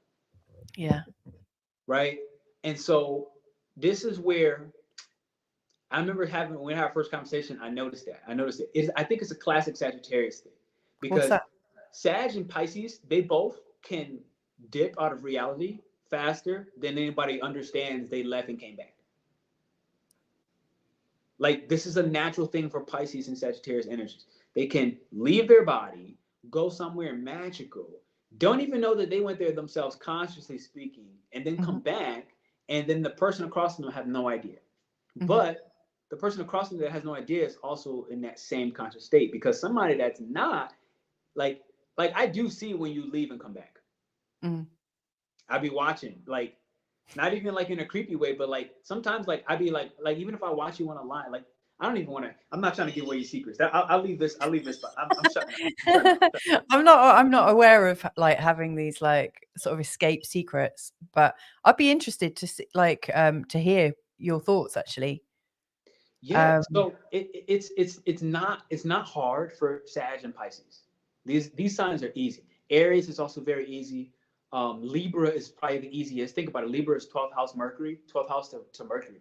Yeah. Right. And so this is where I remember when we had our first conversation. I noticed it. I think it's a classic Sagittarius thing because Sag and Pisces, they both can dip out of reality faster than anybody understands they left and came back. Like this is a natural thing for Pisces and Sagittarius energies. They can leave their body, go somewhere magical, don't even know that they went there themselves, consciously speaking, and then come back, and then the person across them have no idea. But the person across them that has no idea is also in that same conscious state because somebody that's not like I do see when you leave and come back. I'd be watching, like, not even like in a creepy way, but like sometimes like I'd be like even if I watch you on a line, like I don't even want to. I'm not trying to give away your secrets. I'll leave this. I'll leave this. I'm shutting up. I'm not aware of like having these like sort of escape secrets, but I'd be interested to see, like to hear your thoughts actually. Yeah. So it's not hard for Sag and Pisces. These signs are easy. Aries is also very easy. Libra is probably the easiest. Think about it. Libra is 12th house Mercury, 12th house to Mercury.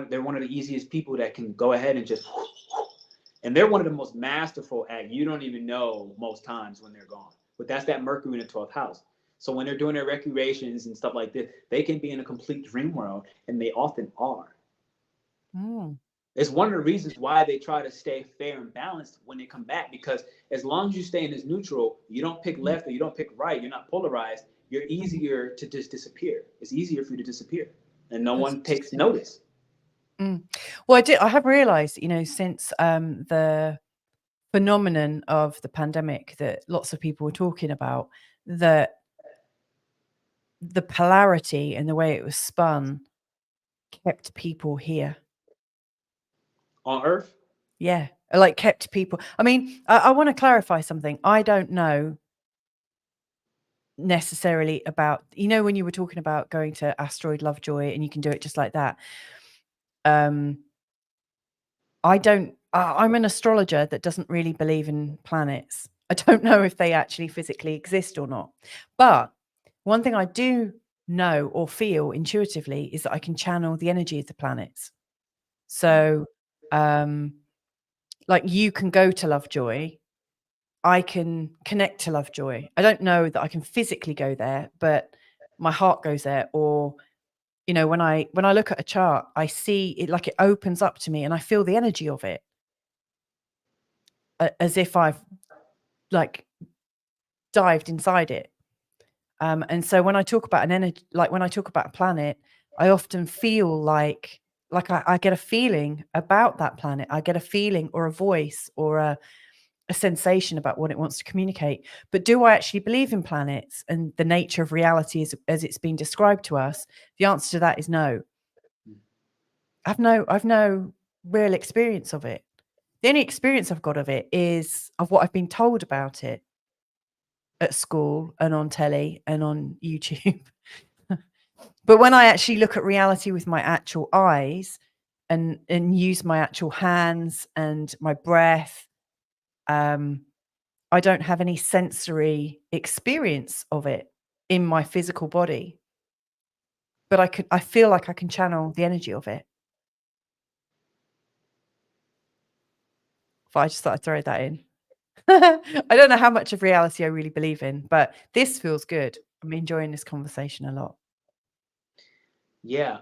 They're one of the easiest people that can go ahead and just, and they're one of the most masterful at, you don't even know most times when they're gone. But that's that Mercury in the 12th house. So when they're doing their recreations and stuff like this, they can be in a complete dream world, and they often are. Mm. It's one of the reasons why they try to stay fair and balanced when they come back, because as long as you stay in this neutral, you don't pick left or you don't pick right, you're not polarized, you're easier to just disappear. It's easier for you to disappear, and no one takes notice. Well, I have realized, you know, since the phenomenon of the pandemic that lots of people were talking about, that the polarity and the way it was spun kept people here. On Earth? Yeah, like kept people. I mean, I want to clarify something. I don't know necessarily about, you know, when you were talking about going to Asteroid Lovejoy and you can do it just like that. I'm an astrologer that doesn't really believe in planets. I don't know if they actually physically exist or not. But one thing I do know or feel intuitively is that I can channel the energy of the planets. So, like you can go to Lovejoy, I can connect to Lovejoy. I don't know that I can physically go there, but my heart goes there. Or, you know, when I look at a chart, I see it, like it opens up to me and I feel the energy of it. As if I've like dived inside it. And so when I talk about an energy, like when I talk about a planet, I often feel like I get a feeling about that planet. I get a feeling or a voice or a sensation about what it wants to communicate. But do I actually believe in planets and the nature of reality as it's been described to us? The answer to that is no. I've no real experience of it. The only experience I've got of it is of what I've been told about it at school and on telly and on YouTube. But when I actually look at reality with my actual eyes and use my actual hands and my breath, I don't have any sensory experience of it in my physical body. But I feel like I can channel the energy of it. But I just thought I'd throw that in. I don't know how much of reality I really believe in, but this feels good. I'm enjoying this conversation a lot. Yeah.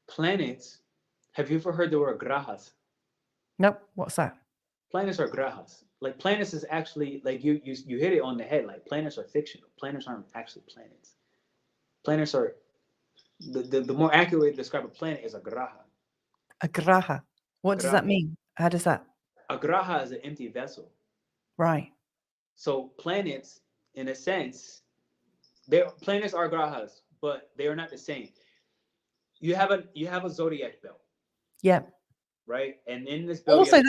Planets. Have you ever heard the word grahas? Nope. What's that? Planets are grahas. Like planets is actually like you hit it on the head. Like planets are fictional. Planets aren't actually planets. Planets are the more accurate way to describe a planet is a graha. A graha. What does that mean? How does that? A graha is an empty vessel. Right. So planets, in a sense, planets are grahas, but they are not the same. You have a zodiac belt. Yeah. Right, and in this belt, Also,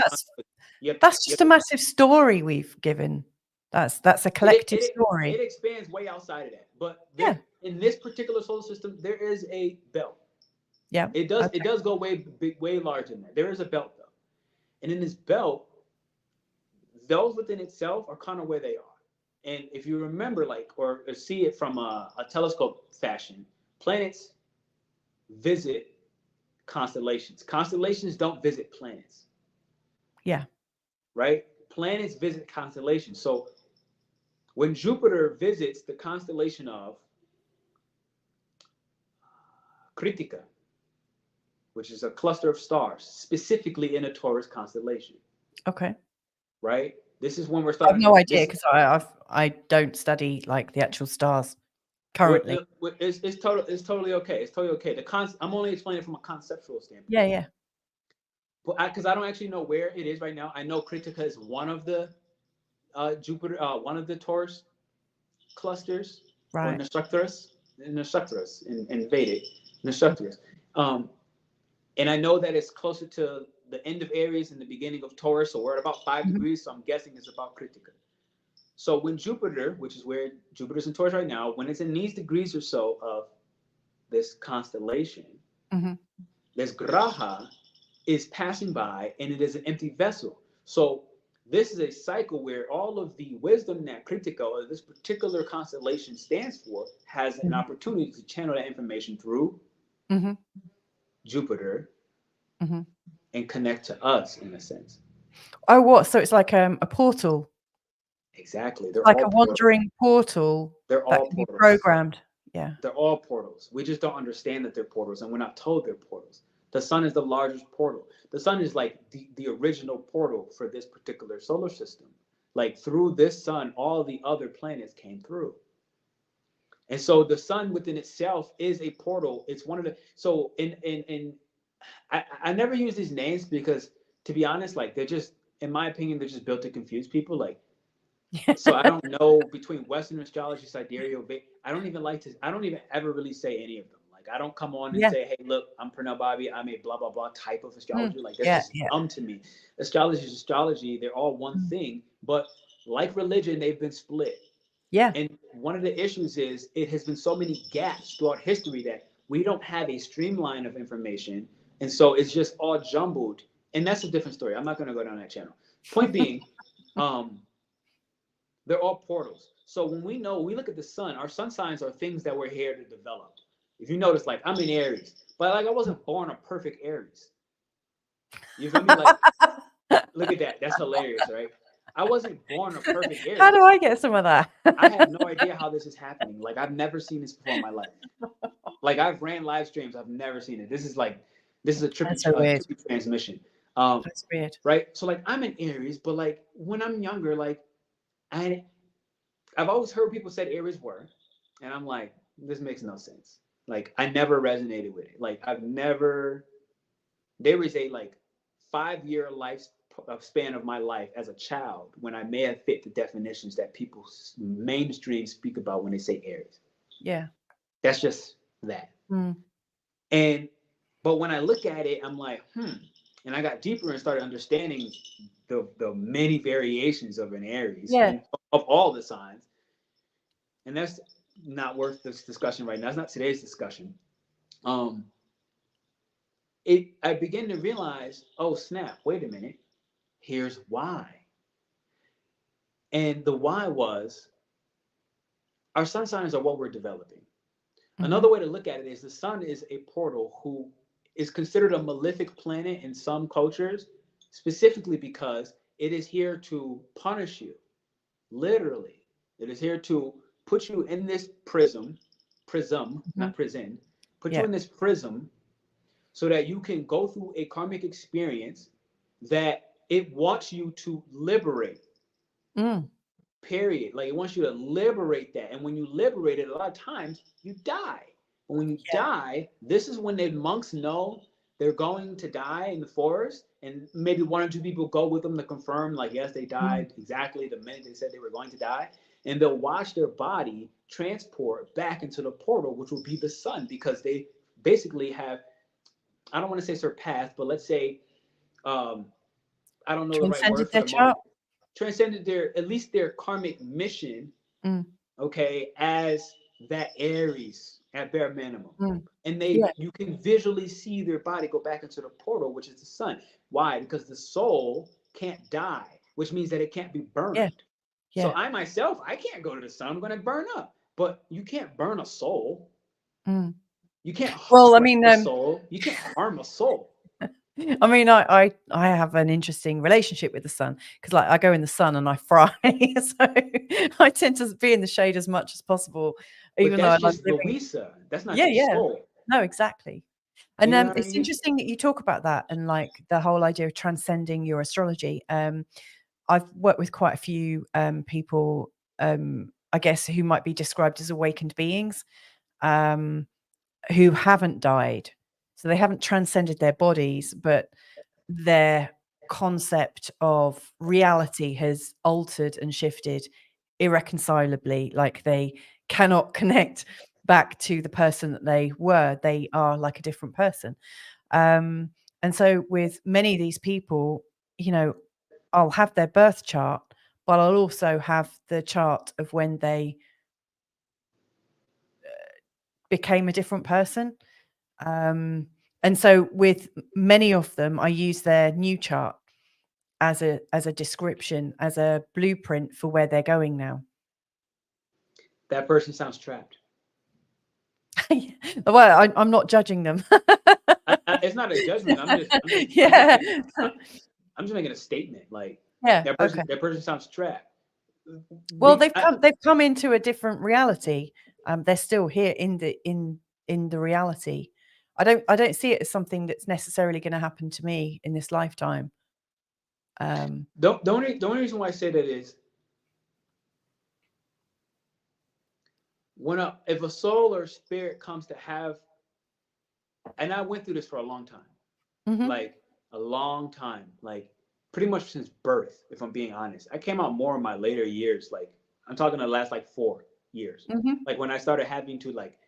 that's just a massive story we've given. That's a collective story. It expands way outside of that, but yeah, in this particular solar system, there is a belt. Yeah, it does go way larger than that. There is a belt though, and in this belt, those within itself are kind of where they are. And if you remember, like, or see it from a telescope fashion, planets visit constellations. Constellations don't visit planets. Yeah. Right? Planets visit constellations. So when Jupiter visits the constellation of Kritika, which is a cluster of stars, specifically in a Taurus constellation. Okay. Right? This is when we're I have starting. no idea because I don't study like the actual stars currently. It's totally okay. It's totally okay. I'm only explaining from a conceptual standpoint. Yeah. But because I don't actually know where it is right now. I know Kritika is one of the Jupiter, one of the Taurus clusters, right, or nakshatras in Vedic nakshatras. And I know that it's closer to the end of Aries and the beginning of Taurus. So we're at about 5 Mhm. degrees. So I'm guessing it's about Kritika. So when Jupiter, which is where Jupiter's in Taurus right now, when it's in these degrees or so of this constellation, Mhm. this graha is passing by and it is an empty vessel. So this is a cycle where all of the wisdom that Kritika or this particular constellation stands for has an Mhm. opportunity to channel that information through Mhm. Jupiter Mhm. and connect to us in a sense. Oh, what? So it's like a portal. Exactly. It's They're like all a portals. wandering portal They're that all can be portals. programmed. Yeah. They're all portals. We just don't understand that they're portals and we're not told they're portals. The sun is the largest portal. The sun is like the original portal for this particular solar system. Like through this sun, all the other planets came through. And so the sun within itself is a portal. It's one of the so in I never use these names because to be honest, like they're just in my opinion, they're just built to confuse people. Like so I don't know between Western astrology, sidereal. I don't even like to. I don't even ever really say any of them. Like I don't come on and Yeah. say, "Hey, look, I'm PernellBobby. I'm a blah blah blah type of Mm. astrologer." Like that's Yeah. just Yeah. dumb to me. Astrology is astrology. They're all one Mm. thing, but like religion, they've been split. Yeah. And one of the issues is it has been so many gaps throughout history that we don't have a streamline of information, and so it's just all jumbled. And that's a different story. I'm not going to go down that channel. Point being, um, they're all portals. So when we look at the sun, our sun signs are things that we're here to develop. If you notice, like I'm in Aries, but like I wasn't born a perfect Aries. You feel me? Like, look at that. That's hilarious, right? I wasn't born a perfect How do Aries. I get some of that? I have no idea how this is happening. Like I've never seen this before in my life. Like I've ran live streams, I've never seen it. This is a That's so weird. trippy transmission. That's weird. Right? So like I'm in Aries, but like when I'm younger, like I I've always heard people said Aries were, and I'm like, this makes no sense. Like I never resonated with it. Like I've never. There was a like 5 year life span of my life as a child when I may have fit the definitions that people mainstream speak about when they say Aries. Yeah. That's just that. Mm. And but when I look at it, I'm like, and I got deeper and started understanding the many variations of an Aries Yeah. and of all the signs. And that's not worth this discussion right now. That's not today's discussion. Um, I began to realize, oh snap, wait a minute, here's why. And the why was our sun signs are what we're developing. Mhm. Another way to look at it is the sun is a portal who is considered a malefic planet in some cultures, specifically because it is here to punish you. Literally, it is here to put you in this prism, Mhm. not prison, put you Yeah. in this prism so that you can go through a karmic experience that it wants you to liberate. Mm. Period. Like it wants you to liberate that. And when you liberate it, a lot of times you die. And when you Yeah. die, this is when the monks know they're going to die in the forest. And maybe one or two people go with them to confirm, like, yes, they Mm. died exactly the minute they said they were going to die. And they'll watch their body transport back into the portal, which will be the sun, because they basically have, I don't want to say surpassed, but let's say, um, I don't know the right Transcended word for their the moment, chart. transcended their, at least their karmic mission, Mm. okay, as that Aries at bare minimum. Mm. And Yeah. you can visually see their body go back into the portal, which is the sun. Why? Because the soul can't die, which means that it can't be Yeah. burned. So Yeah. I myself, I can't go to the sun, I'm going to burn up. But you can't burn a soul. Mm. You can't Well, I crush mean, a soul. You can't harm a soul. I mean, I have an interesting relationship with the sun because, like, I go in the sun and I fry, so I tend to be in the shade as much as possible, But even though I that's love just living. Louisa. That's not Yeah, your yeah. soul. No, exactly. You And know what I it's mean? interesting that you talk about that and like the whole idea of transcending your astrology. I've worked with quite a few people, I guess, who might be described as awakened beings, um, who haven't died. So they haven't transcended their bodies, but their concept of reality has altered and shifted irreconcilably. Like they cannot connect back to the person that they were. They are like a different person. And And so with many of these people, you know, I'll have their birth chart, but I'll also have the chart of when they became a different person. And so with many of them, I use their new chart as a description, as a blueprint for where they're going now. That person sounds trapped. Well, I'm not judging them. It's not a judgment. Yeah. I'm just making a statement. Like, Yeah. that person sounds trapped. Well, they've come into a different reality. They're still here in the reality. I don't see it as something that's necessarily going to happen to me in this lifetime. The only reason why I say that is if a soul or spirit comes to have, and I went through this for a long time, like a long time, like pretty much since birth, if I'm being honest. I came out more in my later years, like I'm talking the last like 4 years, like when I started having to like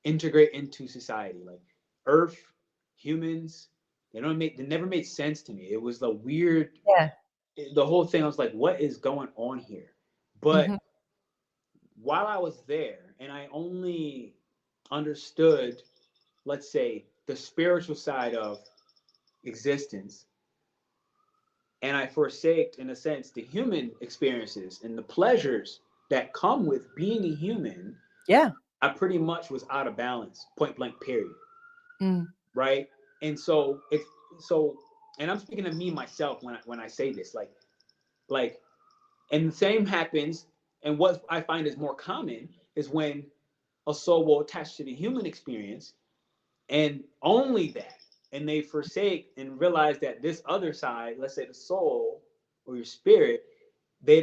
integrate into society, like Earth, humans, they never made sense to me. It was the weird, the whole thing. I was like, what is going on here? But while I was there, and I only understood, let's say, the spiritual side of existence, and I forsaked, in a sense, the human experiences and the pleasures that come with being a human, I pretty much was out of balance, point blank, period. Right? And so and I'm speaking of me myself when I say this, like, and the same happens, and what I find is more common is when a soul will attach to the human experience and only that, and they forsake and realize that this other side, let's say the soul or your spirit, they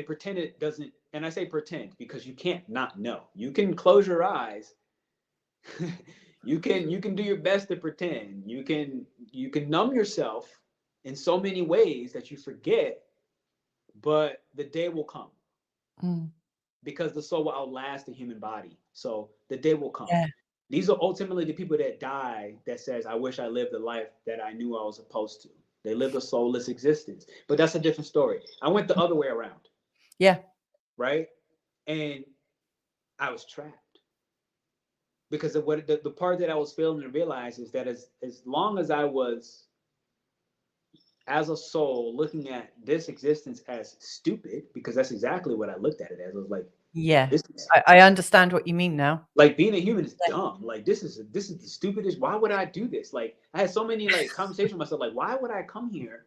pretend it doesn't. And I say pretend because you can't not know. You can close your eyes. you can do your best to pretend. You can numb yourself in so many ways that you forget, but the day will come. Because the soul will outlast the human body. So the day will come. These are ultimately the people that die that says, I wish I lived the life that I knew I was supposed to. They lived a soulless existence. But that's a different story. I went the other way around. Right? And I was trapped. Because of what the part that I was failing to realize is that as long as I was, as a soul, looking at this existence as stupid, because that's exactly what I looked at it as. I was like, I understand what you mean now. Like, being a human is dumb. Like, this is the stupidest. Why would I do this? Like, I had so many like conversations with myself. Like, why would I come here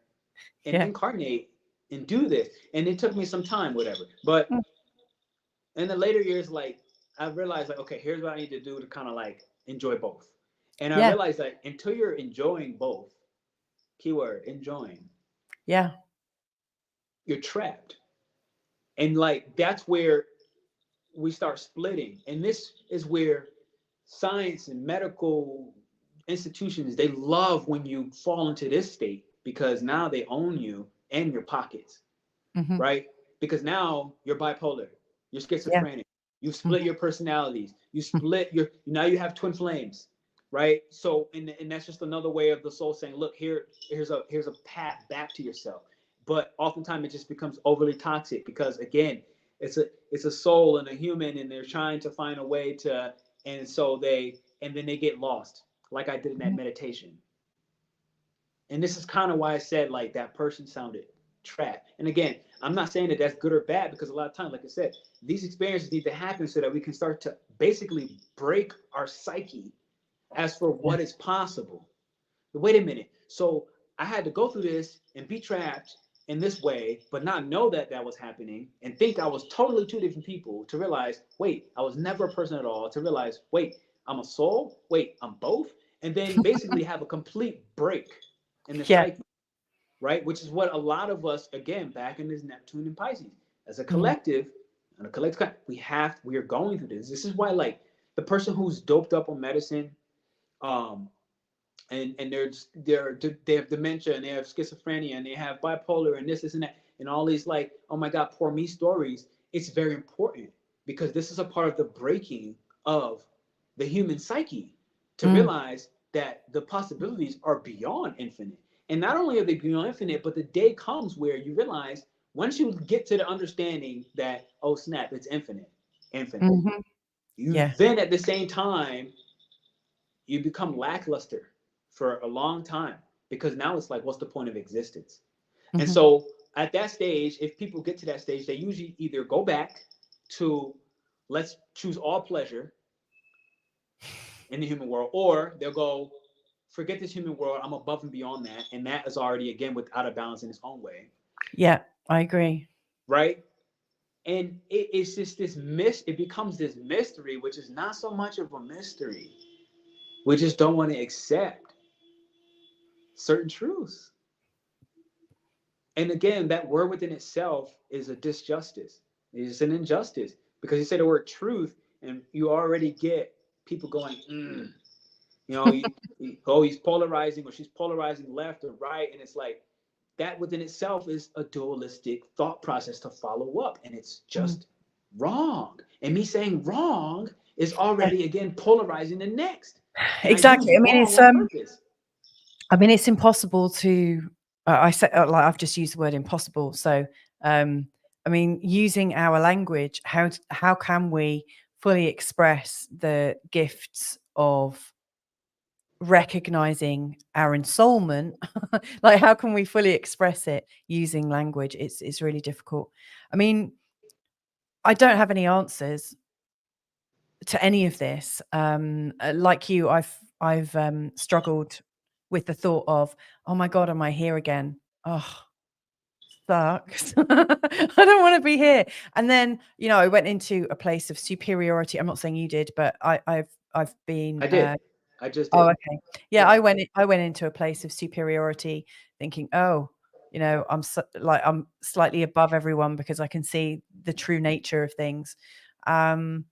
and incarnate and do this? And it took me some time, whatever. But in the later years, like, I realized, like, okay, here's what I need to do to kind of like enjoy both. And I realized that until you're enjoying both, keyword enjoying, you're trapped. And like, that's where we start splitting. And this is where science and medical institutions, they love when you fall into this state, because now they own you and your pockets, right? Because now you're bipolar, you're schizophrenic, you split your personalities, you split now you have twin flames, right? So and that's just another way of the soul saying, look, here's a path back to yourself. But oftentimes it just becomes overly toxic, because again, it's a soul and a human, and they're trying to find a way to, and so then they get lost, like I did in that meditation. And this is kind of why I said, like, that person sounded trapped. And again, I'm not saying that that's good or bad, because a lot of times, like I said, these experiences need to happen so that we can start to basically break our psyche as for what is possible. But wait a minute. So I had to go through this and be trapped in this way, but not know that that was happening, and think I was totally two different people, to realize, wait, I was never a person at all, to realize, wait, I'm a soul, wait, I'm both, and then basically have a complete break in the psyche, right? Which is what a lot of us, again, back in this Neptune and Pisces, as a collective, and a collective, we are going through this. This is why, like, the person who's doped up on medicine, and they have dementia, and they have schizophrenia, and they have bipolar, and this and that, and all these, like, oh my God, poor me stories. It's very important, because this is a part of the breaking of the human psyche, to realize that the possibilities are beyond infinite. And not only are they beyond infinite, but the day comes where you realize once you get to the understanding that, oh snap, it's infinite, infinite. Hmm. You Yeah. then at the same time, you become lackluster for a long time because now it's like, what's the point of existence? And Hmm. so at that stage, if people get to that stage, they usually either go back to let's choose all pleasure in the human world, or they'll go, forget this human world, I'm above and beyond that. And that is already, again, without a balance in its own way. Yeah, I agree. Right. And it's just it becomes this mystery, which is not so much of a mystery. We just don't want to accept certain truths. And again, that word within itself is a disjustice. It's an injustice because you say the word truth and you already get people going, you know, oh, he's polarizing or she's polarizing left or right. And it's like that within itself is a dualistic thought process to follow up. And it's Mm. just wrong. And me saying wrong is Yeah, already, again, polarizing the next. And I use exactly. wrong on purpose. I mean, it's impossible to. I said like I've just used the word impossible. So, I mean, using our language, how can we fully express the gifts of recognizing our ensoulment? Like, how can we fully express it using language? It's really difficult. I mean, I don't have any answers to any of this. Like you, I've struggled with the thought of, oh my God, am I here again? Oh, sucks. I don't want to be here. And then, I went into a place of superiority. I'm not saying you did, but I've been I did. I just oh, did. okay. Yeah, Yeah. I went into a place of superiority thinking, oh, I'm slightly above everyone because I can see the true nature of things. Um,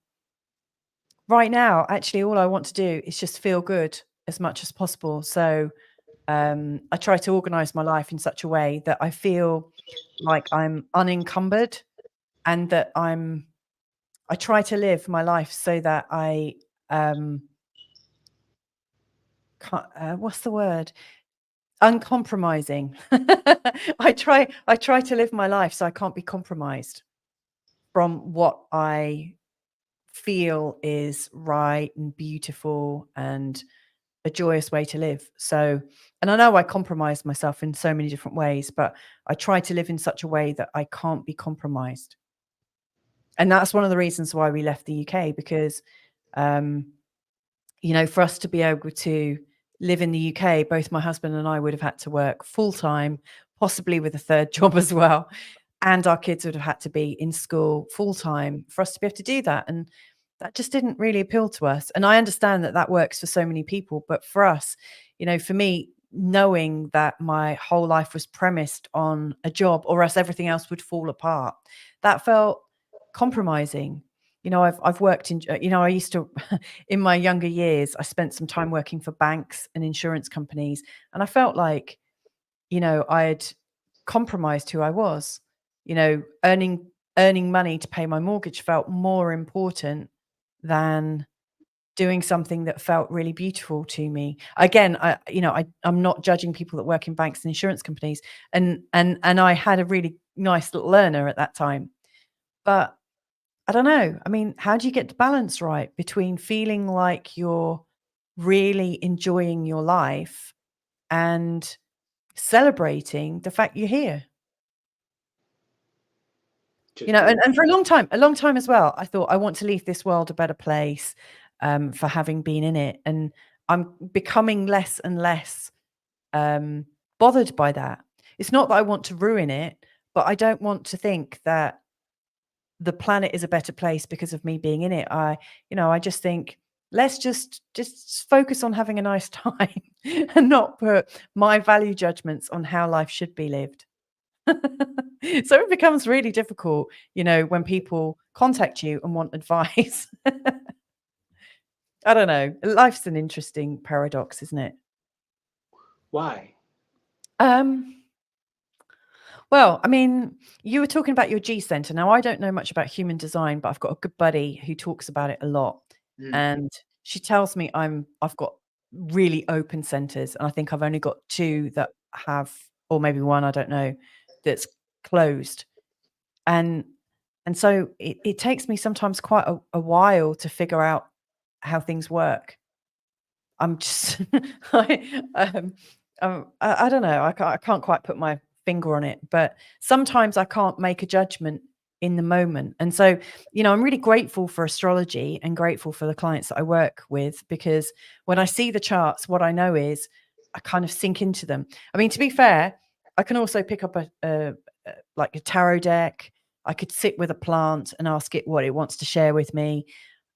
Right now, actually, all I want to do is just feel good as much as possible. So I try to organize my life in such a way that I feel like I'm unencumbered and that I try to live my life so that I can't, what's the word? Uncompromising. I try to live my life so I can't be compromised from what I feel is right and beautiful and a joyous way to live. So, and I know I compromise myself in so many different ways, but I try to live in such a way that I can't be compromised. And that's one of the reasons why we left the UK because, um, for us to be able to live in the UK, both my husband and I would have had to work full time, possibly with a third job as well. And our kids would have had to be in school full time for us to be able to do that. And that just didn't really appeal to us. And I understand that that works for so many people. But for us, for me, knowing that my whole life was premised on a job or else everything else would fall apart, that felt compromising. I've worked in, I used to, in my younger years, I spent some time working for banks and insurance companies. And I felt like, I'd compromised who I was. Earning money to pay my mortgage felt more important than doing something that felt really beautiful to me. Again, I'm not judging people that work in banks and insurance companies, and I had a really nice little learner at that time. But I don't know. I mean, how do you get the balance right between feeling like you're really enjoying your life and celebrating the fact you're here? Just do it. And for a long time as well, I thought I want to leave this world a better place for having been in it. And I'm becoming less and less bothered by that. It's not that I want to ruin it, but I don't want to think that the planet is a better place because of me being in it. I just think let's just focus on having a nice time and not put my value judgments on how life should be lived. So it becomes really difficult, when people contact you and want advice. I don't know. Life's an interesting paradox, isn't it? Why? Um, well, I mean, you were talking about your G center. Now, I don't know much about human design, but I've got a good buddy who talks about it a lot. Mm. And she tells me I've got really open centers, and I think I've only got 2 that have, or maybe 1, I don't know, that's closed. And so it takes me sometimes quite a while to figure out how things work. I'm just I don't know. I can't quite put my finger on it, but sometimes I can't make a judgment in the moment. And so, I'm really grateful for astrology and grateful for the clients that I work with, because when I see the charts, what I know is I kind of sink into them. I mean, to be fair, I can also pick up a like a tarot deck. I could sit with a plant and ask it what it wants to share with me.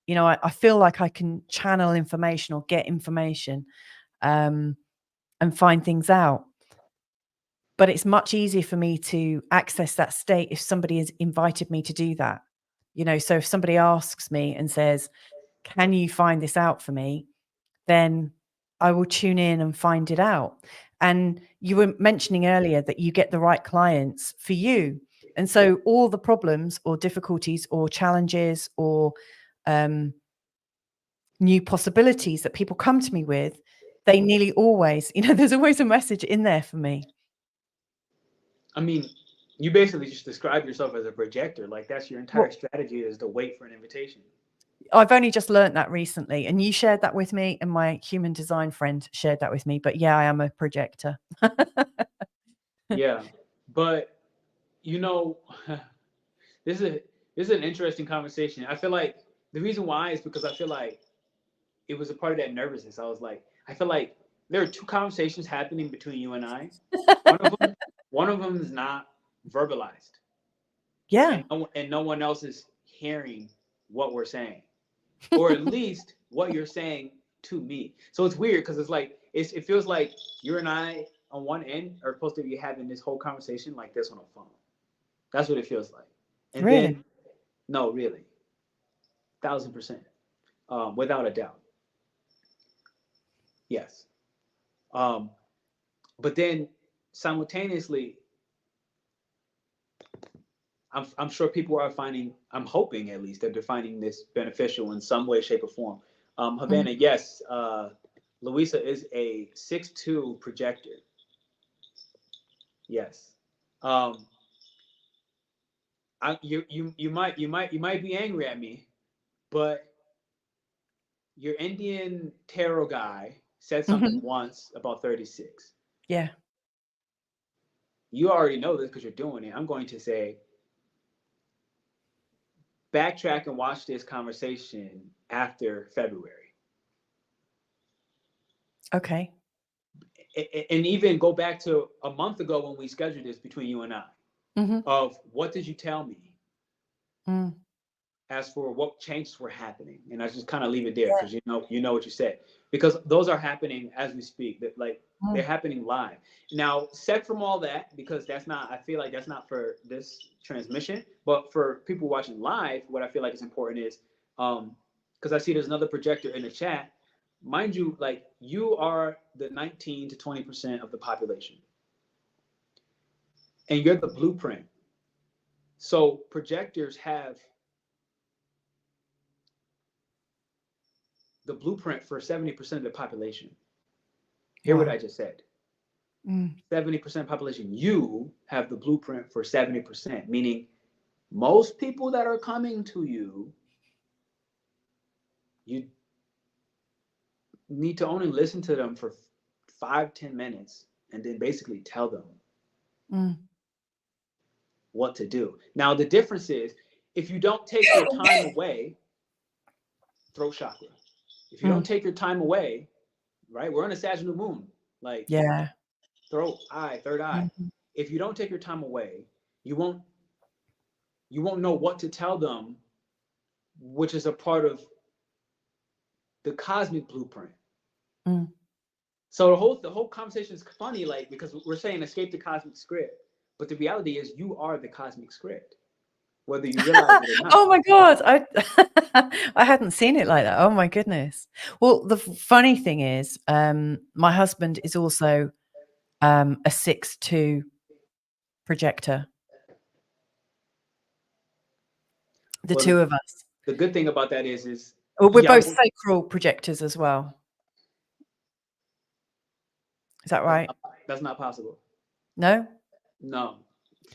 I feel like I can channel information or get information, and find things out. But it's much easier for me to access that state if somebody has invited me to do that. So if somebody asks me and says, "Can you find this out for me?" then I will tune in and find it out. And you were mentioning earlier that you get the right clients for you. And so all the problems or difficulties or challenges or new possibilities that people come to me with, they nearly always, there's always a message in there for me. I mean, you basically just describe yourself as a projector. Like, that's your entire strategy, is to wait for an invitation. I've only just learned that recently, and you shared that with me, and my human design friend shared that with me. But yeah, I am a projector. Yeah, but this is an interesting conversation. I feel like the reason why is because I feel like it was a part of that nervousness. I feel like there are 2 conversations happening between you and I. One of them is not verbalized. Yeah. And no one else is hearing what we're saying, or at least what you're saying to me. So it's weird because it's like it feels like you and I on one end are supposed to be having this whole conversation like this on a phone. That's what it feels like. And Really? then, no, really, 1,000%, without a doubt, yes. But then simultaneously, I'm sure people are finding, I'm hoping at least, that they're finding this beneficial in some way, shape, or form. Havana, yes, Louisa is a 6'2" projector. Yes. You might be angry at me, but your Indian tarot guy said something once about 36. Yeah. You already know this because you're doing it. I'm going to say, backtrack and watch this conversation after February. Okay. And even go back to a month ago when we scheduled this between you and I, of what did you tell me as for what changes were happening. And I just kind of leave it there because you know what you said, because those are happening as we speak. That like they're happening live now. Set from all that, because that's not, I feel like that's not for this transmission, but for people watching live, what I feel like is important is because I see there's another projector in the chat. Mind you, like, you are the 19 to 20% of the population, and you're the blueprint. So projectors have the blueprint for 70% of the population. Hear what I just said. 70% population. You have the blueprint for 70%, meaning most people that are coming to you, you need to only listen to them for 5-10 minutes and then basically tell them what to do. Now, the difference is, if you don't take your time away, throat chakra, if you don't take your time away, right? We're on a Sagittarius moon, like, Yeah. throat, eye, third eye. If you don't take your time away, you won't know what to tell them, which is a part of the cosmic blueprint. So the whole conversation is funny, like, because we're saying escape the cosmic script, but the reality is you are the cosmic script, whether you realize it or not. Oh my God. I hadn't seen it like that. Oh my goodness. Well, the funny thing is, my husband is also a 6'2" projector. The two of us. The good thing about that is we're both sacral projectors as well. Is that right? That's not possible. No? No.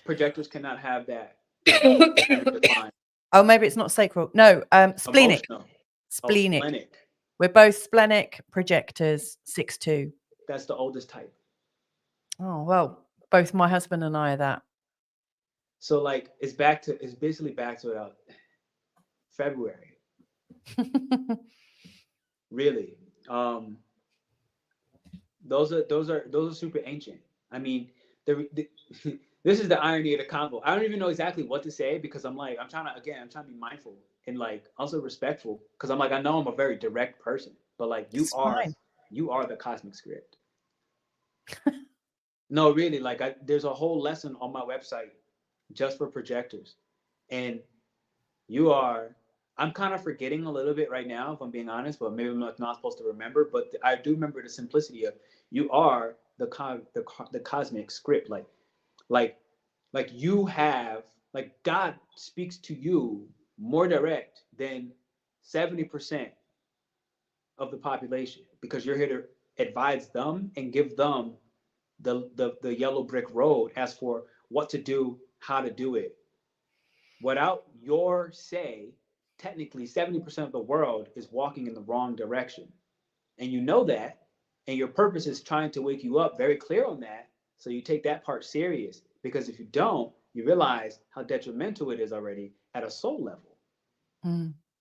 Projectors cannot have that decline. Oh, maybe it's not sacral. No, splenic. Emotional. Oh, Splenic. splenic. We're both splenic projectors, 6'2". That's the oldest type. Oh, well, both my husband and I are that. So like it's basically back to February. Really. Those are super ancient. I mean, this is the irony of the convo. I don't even know exactly what to say because I'm trying to be mindful and like also respectful because I'm like, I know I'm a very direct person, but like you are the cosmic script. No, really, like there's a whole lesson on my website just for projectors. And I'm kind of forgetting a little bit right now, if I'm being honest, but maybe I'm not supposed to remember. But I do remember the simplicity of you are the cosmic script. Like you have, like God speaks to you more direct than 70% of the population because you're here to advise them and give them the yellow brick road as for what to do, how to do it. Without your say, technically 70% of the world is walking in the wrong direction. And you know that, and your purpose is trying to wake you up very clear on that. So you take that part serious because if you don't, you realize how detrimental it is already at a soul level,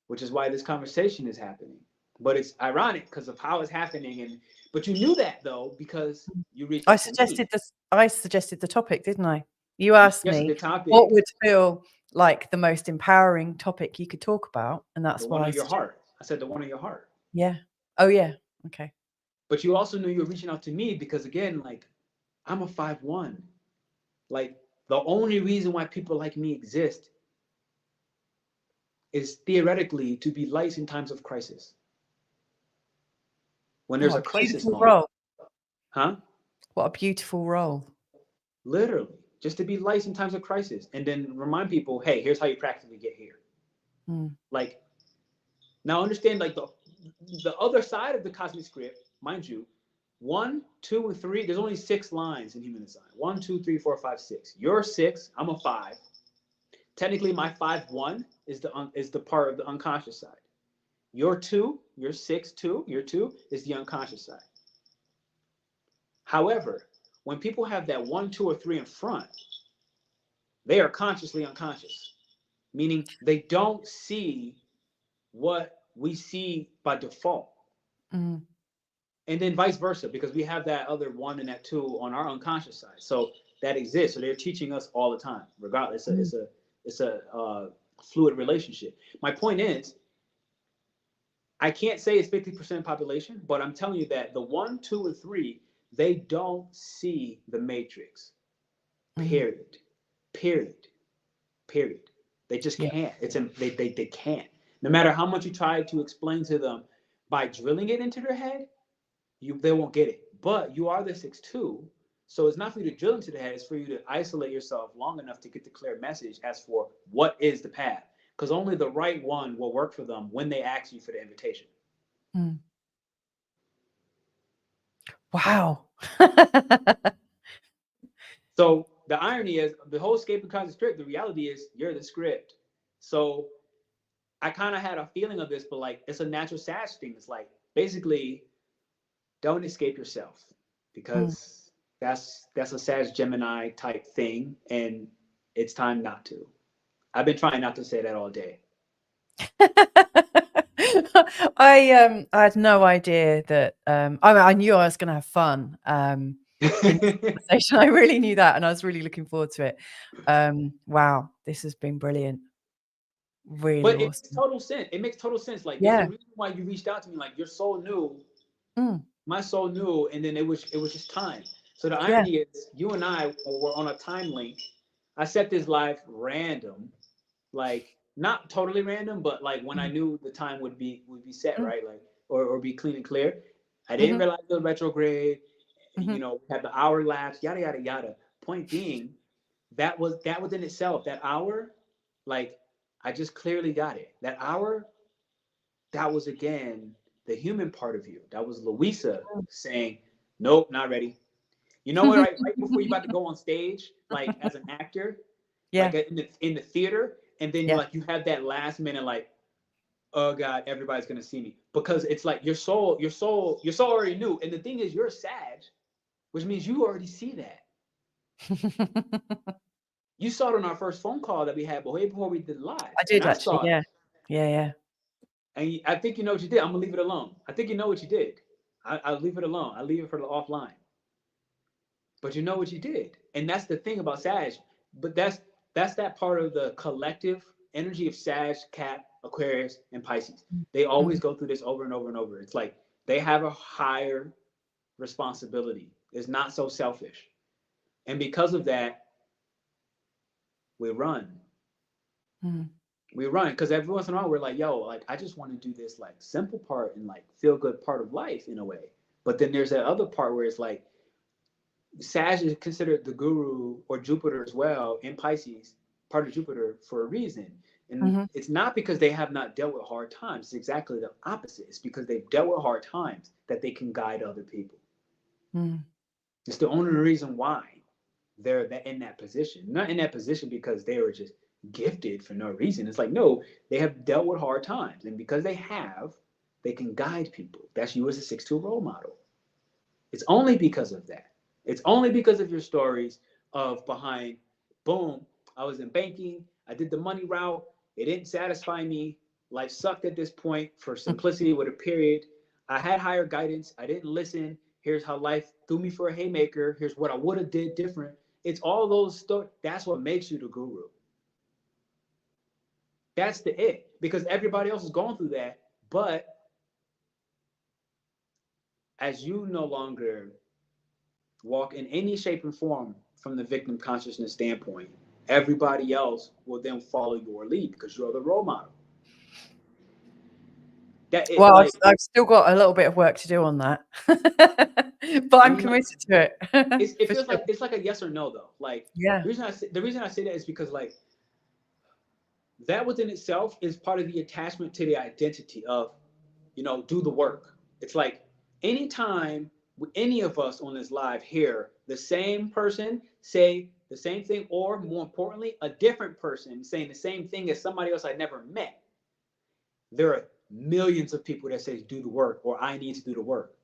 which is why this conversation is happening. But it's ironic because of how it's happening. But you knew that though, because you reached out to me. I suggested the topic, didn't I? You asked me what would feel like the most empowering topic you could talk about, and that's why your heart. I said the one in your heart. Yeah. Oh yeah. Okay. But you also knew you were reaching out to me because again, like I'm a 5'1". Like the only reason why people like me exist is theoretically to be lights in times of crisis. When there's a crisis moment. Role. Huh? What a beautiful role. Literally, just to be lights in times of crisis and then remind people, hey, here's how you practically get here. Like, now understand, like the other side of the cosmic script, mind you, 1, 2, and 3, there's only 6 lines in human design. 1, 2, 3, 4, 5, 6. You're 6, I'm a 5. Technically, my 5-1 is the part of the unconscious side. You're 2, you're 6, 2, you're 2 is the unconscious side. However, when people have that 1, 2, or 3 in front, they are consciously unconscious, meaning they don't see what we see by default. And then vice versa, because we have that other 1 and that 2 on our unconscious side. So that exists. So they're teaching us all the time, regardless. It's a fluid relationship. My point is, I can't say it's 50% population, but I'm telling you that the 1, 2, and 3, they don't see the matrix. Period. They just can't. They can't. No matter how much you try to explain to them by drilling it into their head, they won't get it. But you are the 6-2, so it's not for you to drill into the head. It's for you to isolate yourself long enough to get the clear message as for what is the path. Because only the right one will work for them when they ask you for the invitation. Wow. So the irony is the whole escape and cosmic script. The reality is you're the script. So I kind of had a feeling of this, but like it's a natural Sag thing. It's like basically don't escape yourself because that's a Sag Gemini type thing, and it's time not to. I've been trying not to say that all day. I had no idea that I knew I was going to have fun in this conversation. I really knew that, and I was really looking forward to it. Wow, this has been brilliant. Really but awesome. It makes total sense. It makes total sense. Like there's a reason why you reached out to me. Like your soul knew, my soul knew, and then it was just time. So the irony is, you and I were on a time link. I set this live random, like not totally random, but like when I knew the time would be set, right? Like or be clean and clear. I didn't realize the retrograde. You know, had the hour lapse, yada yada yada. Point being, that was in itself, that hour, like I just clearly got it. That hour, that was again the human part of you. That was Louisa saying, nope, not ready. You know what? Right before you're about to go on stage, like as an actor, Yeah. like in the theater, and then Yeah. like you have that last minute, like, oh God, everybody's gonna see me, because it's like your soul already knew. And the thing is, you're a Sag, which means you already see that. You saw it on our first phone call that we had before we did live. I did actually. Saw Yeah. it. Yeah. And I think you know what you did. I'm gonna leave it alone. I think you know what you did. I'll leave it alone. I'll leave it for the offline. But you know what you did, and that's the thing about Sag. But that's that part of the collective energy of Sag, Cap, Aquarius, and Pisces. They always go through this over and over and over. It's like they have a higher responsibility. It's not so selfish, and because of that, we run. We run because every once in a while we're like, yo, like I just want to do this like simple part and like feel good part of life in a way. But then there's that other part where it's like Sag is considered the guru, or Jupiter as well in Pisces, part of Jupiter, for a reason. And it's not because they have not dealt with hard times. It's exactly the opposite. It's because they've dealt with hard times that they can guide other people. It's the only reason why they're in that position. Not in that position because they were just gifted for no reason. It's like, no, they have dealt with hard times. And because they can guide people. That's you as a 6-2 role model. It's only because of that. It's only because of your stories of behind, boom, I was in banking, I did the money route, it didn't satisfy me, life sucked at this point, for simplicity with a period. I had higher guidance, I didn't listen, here's how life threw me for a haymaker, here's what I would have did different. It's all those stories. That's what makes you the guru. That's the it, because everybody else is going through that. But as you no longer walk in any shape and form from the victim consciousness standpoint, everybody else will then follow your lead because you're the role model. Well, like, I've still got a little bit of work to do on that, but I'm committed to it. It feels like it's like a yes or no though. Like, yeah, the reason I say that is because like that within itself is part of the attachment to the identity of, do the work. It's like anytime any of us on this live hear the same person say the same thing, or more importantly, a different person saying the same thing as somebody else I never met, there are millions of people that say do the work, or I need to do the work.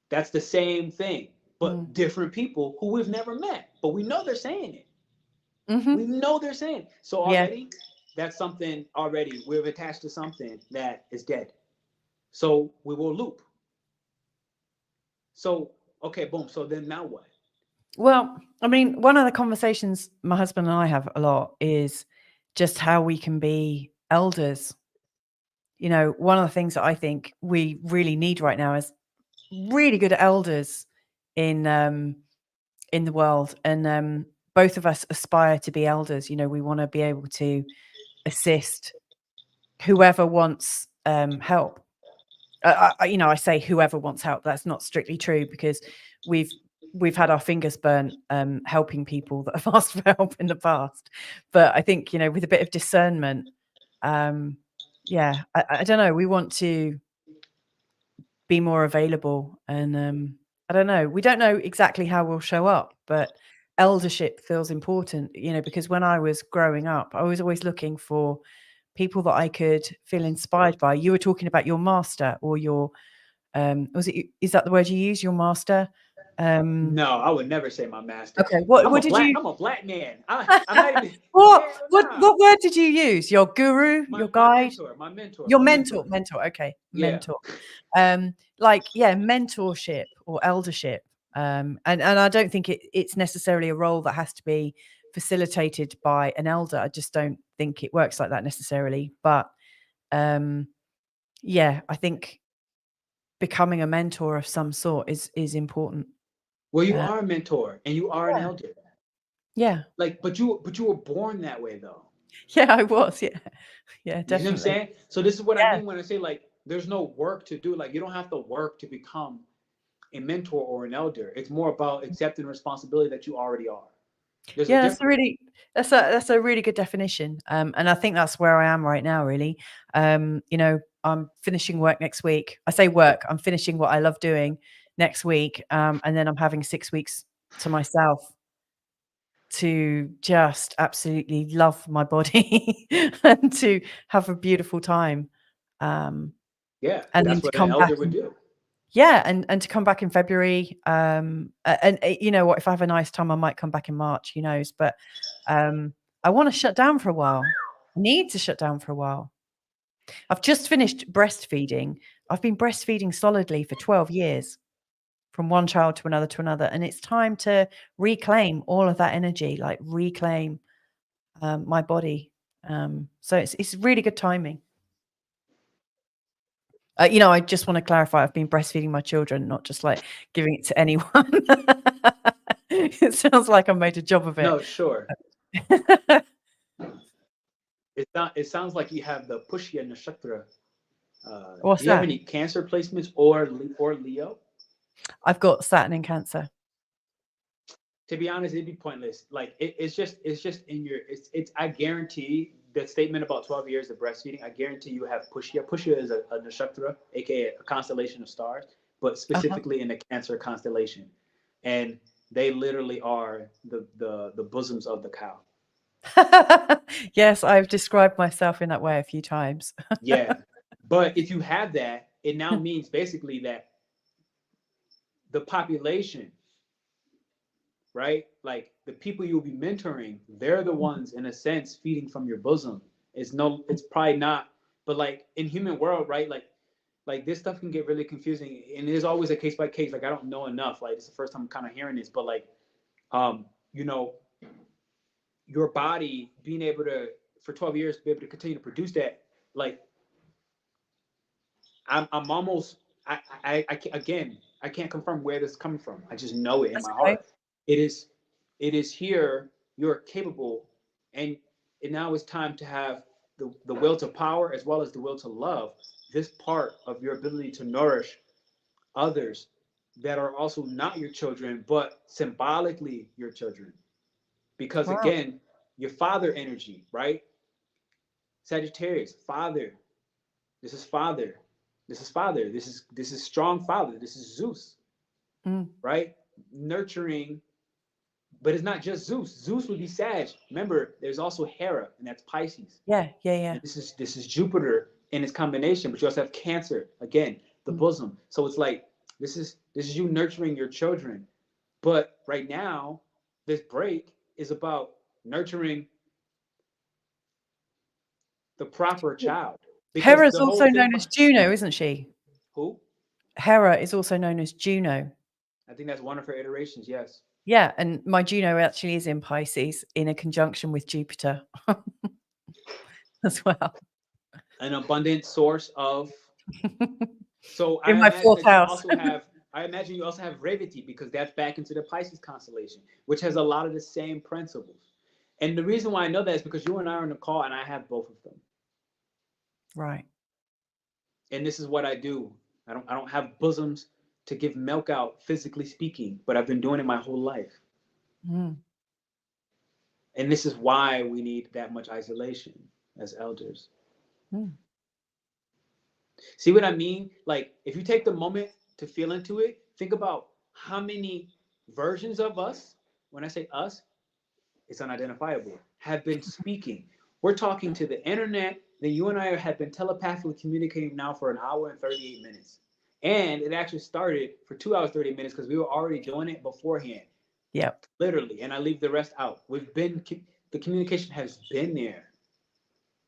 That's the same thing, but different people who we've never met, but we know they're saying it. We know they're saying it. So already, that's something already we've attached to something that is dead. So we will loop. So, okay, boom. So then now what? Well, I mean, one of the conversations my husband and I have a lot is just how we can be elders. One of the things that I think we really need right now is really good elders in the world. And both of us aspire to be elders. We want to be able to assist whoever wants help. I say whoever wants help. That's not strictly true, because we've had our fingers burnt helping people that have asked for help in the past. But I think, with a bit of discernment, I don't know, we want to be more available. And I don't know, we don't know exactly how we'll show up, but eldership feels important, because when I was growing up, I was always looking for people that I could feel inspired by. You were talking about your master, or your is that the word you use, your master? No, I would never say my master. Okay, what did you? I'm a black man. I'm not even. What word did you use? Your guru, your guide, my mentor, your mentor. Okay, yeah. mentor. Mentorship or eldership. And I don't think it's necessarily a role that has to be facilitated by an elder. I just don't think it works like that necessarily. But I think becoming a mentor of some sort is important. Well, you are a mentor and you are an elder. Yeah. Like, but you were born that way though. Yeah, I was. Yeah. Yeah, definitely. You know what I'm saying? So this is what I mean when I say like there's no work to do. Like, you don't have to work to become a mentor or an elder. It's more about accepting responsibility that you already are. That's a really good definition. And I think that's where I am right now, really. I'm finishing work next week. I say work, I'm finishing what I love doing next week. And then I'm having 6 weeks to myself to just absolutely love my body and to have a beautiful time. Yeah, And then that's to what an come back elder would do. yeah, and to come back in February, you know what, if I have a nice time, I might come back in March, who knows? But I want to shut down for a while. I need to shut down for a while. I've just finished breastfeeding. I've been breastfeeding solidly for 12 years, from one child to another, and it's time to reclaim all of that energy, like reclaim my body. So it's really good timing. You know, I just want to clarify, I've been breastfeeding my children, not just like giving it to anyone. It sounds like I made a job of it. No, sure. It sounds like you have the Pushya Nakshatra. What's Do you have that? any Cancer placements or Leo? I've got Saturn in Cancer. To be honest, it'd be pointless. Like it's just in your it's I guarantee that statement about 12 years of breastfeeding, I guarantee you have Pushya. Pushya is a nakshatra, aka a constellation of stars, but specifically in the Cancer constellation. And they literally are the bosoms of the cow. Yes, I've described myself in that way a few times. Yeah. But if you have that, it now means basically that the population, right? Like the people you'll be mentoring, they're the ones in a sense feeding from your bosom. It's probably not, but like in human world, right? Like this stuff can get really confusing, and there's always a case by case. Like I don't know enough. Like it's the first time I'm kind of hearing this, but like, you know, your body being able to for 12 years to be able to continue to produce that, like I'm almost again I can't confirm where this is coming from. I just know it in That's my okay. heart. It is here. You're capable, and now it's time to have the will to power as well as the will to love. This part of your ability to nourish others that are also not your children, but symbolically your children. Because Wow. again, your father energy, right? Sagittarius, father. This is father. This is father. This is strong father. This is Zeus, Mm. right? Nurturing, but it's not just Zeus. Zeus would be Sag. Remember, there's also Hera, and that's Pisces. Yeah, yeah. And this is Jupiter in its combination, but you also have Cancer again, the bosom. So it's like this is you nurturing your children. But right now, this break is about nurturing the proper child. Because Hera's the also whole thing known as about Juno, isn't she? who? Hera is also known as Juno. I think that's one of her iterations, yes. Yeah, and my Juno actually is in Pisces in a conjunction with Jupiter as well. An abundant source of. So In my fourth house. I imagine you also have Revati because that's back into the Pisces constellation, which has a lot of the same principles. And the reason why I know that is because you and I are on the call and I have both of them. Right. And this is what I do. I don't have bosoms to give milk out, physically speaking, but I've been doing it my whole life. Mm. And this is why we need that much isolation as elders. Mm. See what I mean? Like, if you take the moment to feel into it, think about how many versions of us, when I say us, it's unidentifiable, have been speaking. We're talking to the internet, then you and I have been telepathically communicating now for an hour and 38 minutes. And it actually started for 2 hours, 30 minutes because we were already doing it beforehand. Yep. Literally. And I leave the rest out. The communication has been there.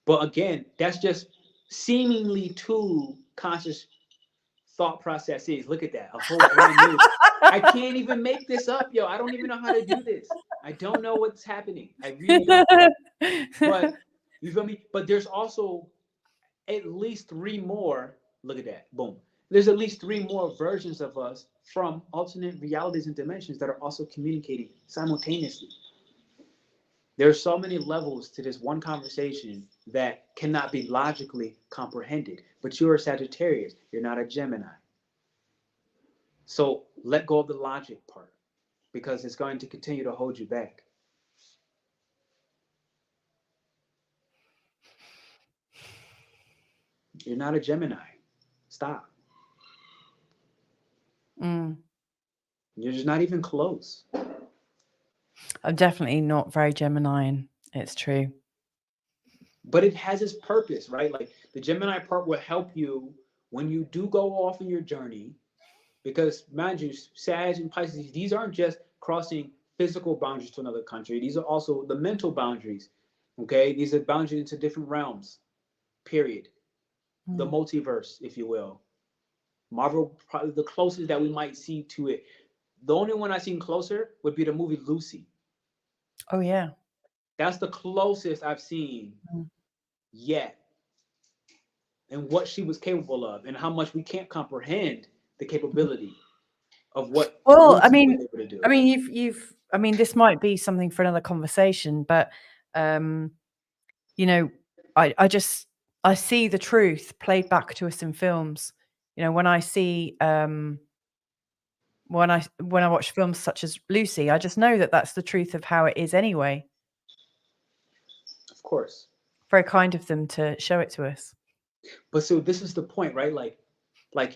But again, that's just seemingly two conscious thought processes. Look at that. A whole brand new. I can't even make this up, yo. I don't even know how to do this. I don't know what's happening. I really don't. But you feel me? But there's also at least three more. Look at that. Boom. There's at least three more versions of us from alternate realities and dimensions that are also communicating simultaneously. There are so many levels to this one conversation that cannot be logically comprehended. But you're a Sagittarius. You're not a Gemini. So let go of the logic part because it's going to continue to hold you back. You're not a Gemini. Stop. Mm. You're just not even close. I'm definitely not very Geminian. It's true. But it has its purpose, right? Like the Gemini part will help you when you do go off in your journey, because mind you, Sag and Pisces, these aren't just crossing physical boundaries to another country. These are also the mental boundaries. Okay, these are boundaries into different realms. Period. The multiverse, if you will. Marvel, probably the closest that we might see to it. The only one I've seen closer would be the movie Lucy. Oh yeah. That's the closest I've seen yet, and what she was capable of, and how much we can't comprehend the capability of what Well, Lucy was able to do. I mean, this might be something for another conversation, but you know, I see the truth played back to us in films. You know, when I see when I watch films such as Lucy, I just know that that's the truth of how it is anyway. Of course. Very kind of them to show it to us. But so this is the point, right? Like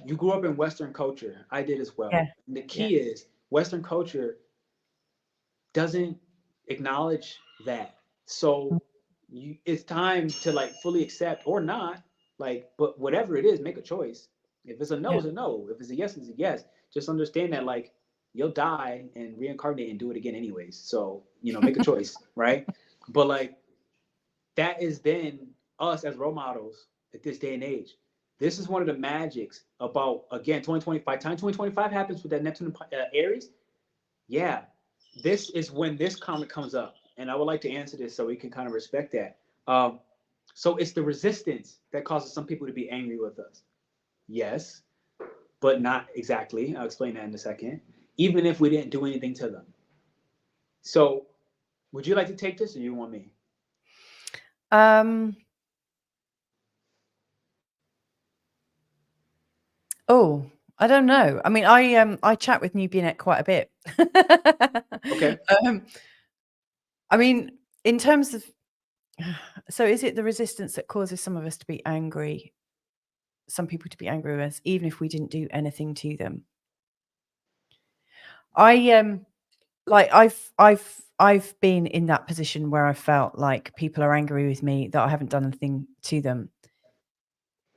you grew up in Western culture. I did as well. Yeah. And the key is Western culture doesn't acknowledge that. So it's time to like fully accept or not, like, but whatever it is, make a choice. If it's a no, Yeah. it's a no. If it's a yes, it's a yes. Just understand that like you'll die and reincarnate and do it again anyways. So, make a choice, right? But like that is then us as role models at this day and age. This is one of the magics about, again, 2025. Time 2025 happens with that Neptune Aries. Yeah, this is when this comment comes up, and I would like to answer this so we can kind of respect that. So it's the resistance that causes some people to be angry with us. Yes, but not exactly. I'll explain that in a second. Even if we didn't do anything to them. So, would you like to take this, or you want me? Oh, I don't know. I mean, I chat with Nubianet quite a bit. Okay. I mean, in terms of, so is it the resistance that causes some of us to be angry, some people to be angry with us, even if we didn't do anything to them? Like I've been in that position where I felt like people are angry with me that I haven't done anything to them.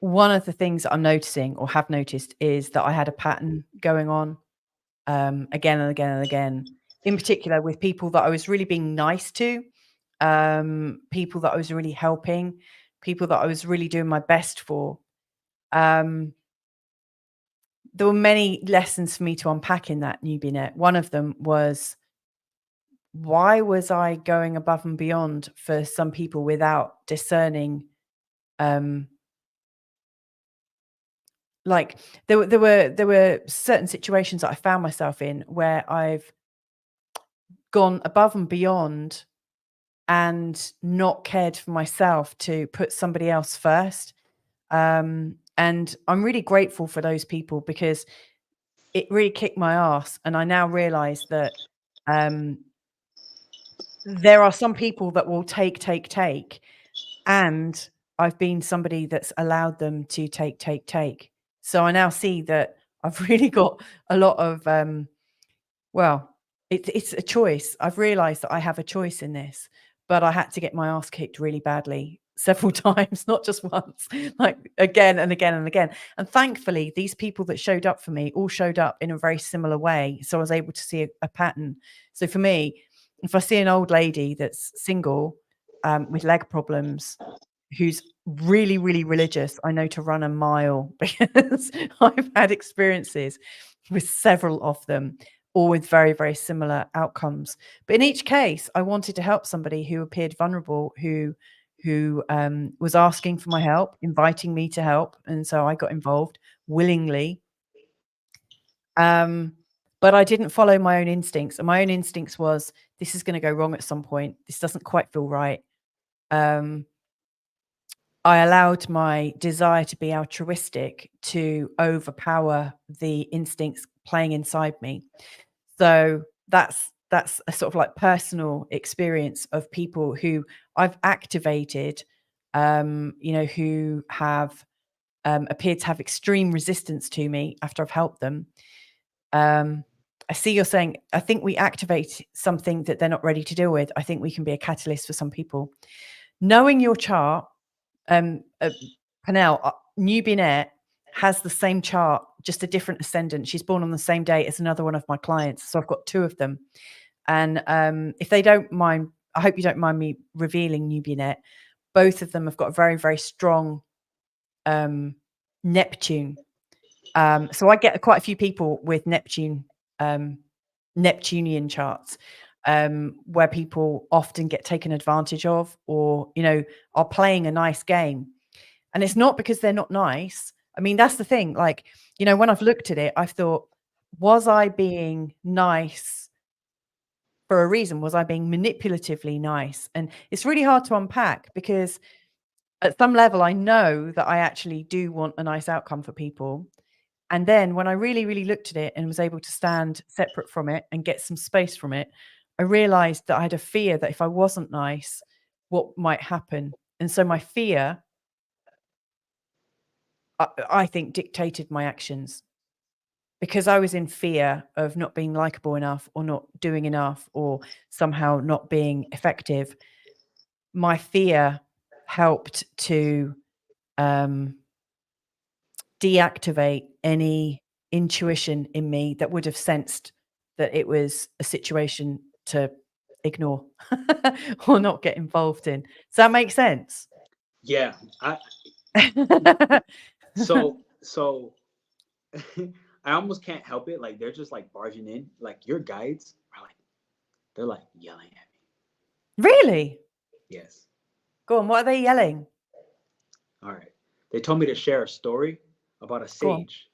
One of the things that I'm noticing or have noticed is that I had a pattern going on again and again and again, in particular with people that I was really being nice to, people that I was really helping, people that I was really doing my best for. There were many lessons for me to unpack in that Nubianet. One of them was, why was I going above and beyond for some people without discerning? Like there were certain situations that I found myself in where I've gone above and beyond and not cared for myself to put somebody else first. And I'm really grateful for those people because it really kicked my ass. And I now realize that there are some people that will take. And I've been somebody that's allowed them to take. So I now see that I've really got a lot of, it's a choice. I've realized that I have a choice in this, but I had to get my ass kicked really badly several times, not just once, like again and again and again. And thankfully, these people that showed up for me all showed up in a very similar way. So I was able to see a pattern. So for me, if I see an old lady that's single with leg problems, who's really, really religious, I know to run a mile because I've had experiences with several of them, all with very, very similar outcomes. But in each case, I wanted to help somebody who appeared vulnerable, who was asking for my help, inviting me to help, and so I got involved willingly. But I didn't follow my own instincts, and my own instincts was, this is going to go wrong at some point. This doesn't quite feel right. I allowed my desire to be altruistic to overpower the instincts playing inside me. So that's a sort of like personal experience of people who I've activated, who have appeared to have extreme resistance to me after I've helped them. I see you're saying, I think we activate something that they're not ready to deal with. I think we can be a catalyst for some people. Knowing your chart, Pernell, New Binet has the same chart, just a different ascendant. She's born on the same day as another one of my clients. So I've got two of them. And if they don't mind, I hope you don't mind me revealing New Binet. Both of them have got a very, very strong Neptune. So I get quite a few people with Neptunian charts, where people often get taken advantage of, or, you know, are playing a nice game. And it's not because they're not nice. I mean, that's the thing. Like, you know, when I've looked at it, I've thought, was I being nice for a reason? Was I being manipulatively nice? And it's really hard to unpack, because at some level, I know that I actually do want a nice outcome for people. And then when I really, really looked at it and was able to stand separate from it and get some space from it, I realized that I had a fear that if I wasn't nice, what might happen. And so my fear, I think, dictated my actions, because I was in fear of not being likable enough, or not doing enough, or somehow not being effective. My fear helped to deactivate any intuition in me that would have sensed that it was a situation to ignore or not get involved in. Does that make sense? Yeah. So I almost can't help it. Like, they're just like barging in. Like, your guides are like, they're like yelling at me. Really? Yes. Go on. What are they yelling? All right. They told me to share a story about a Go on. sage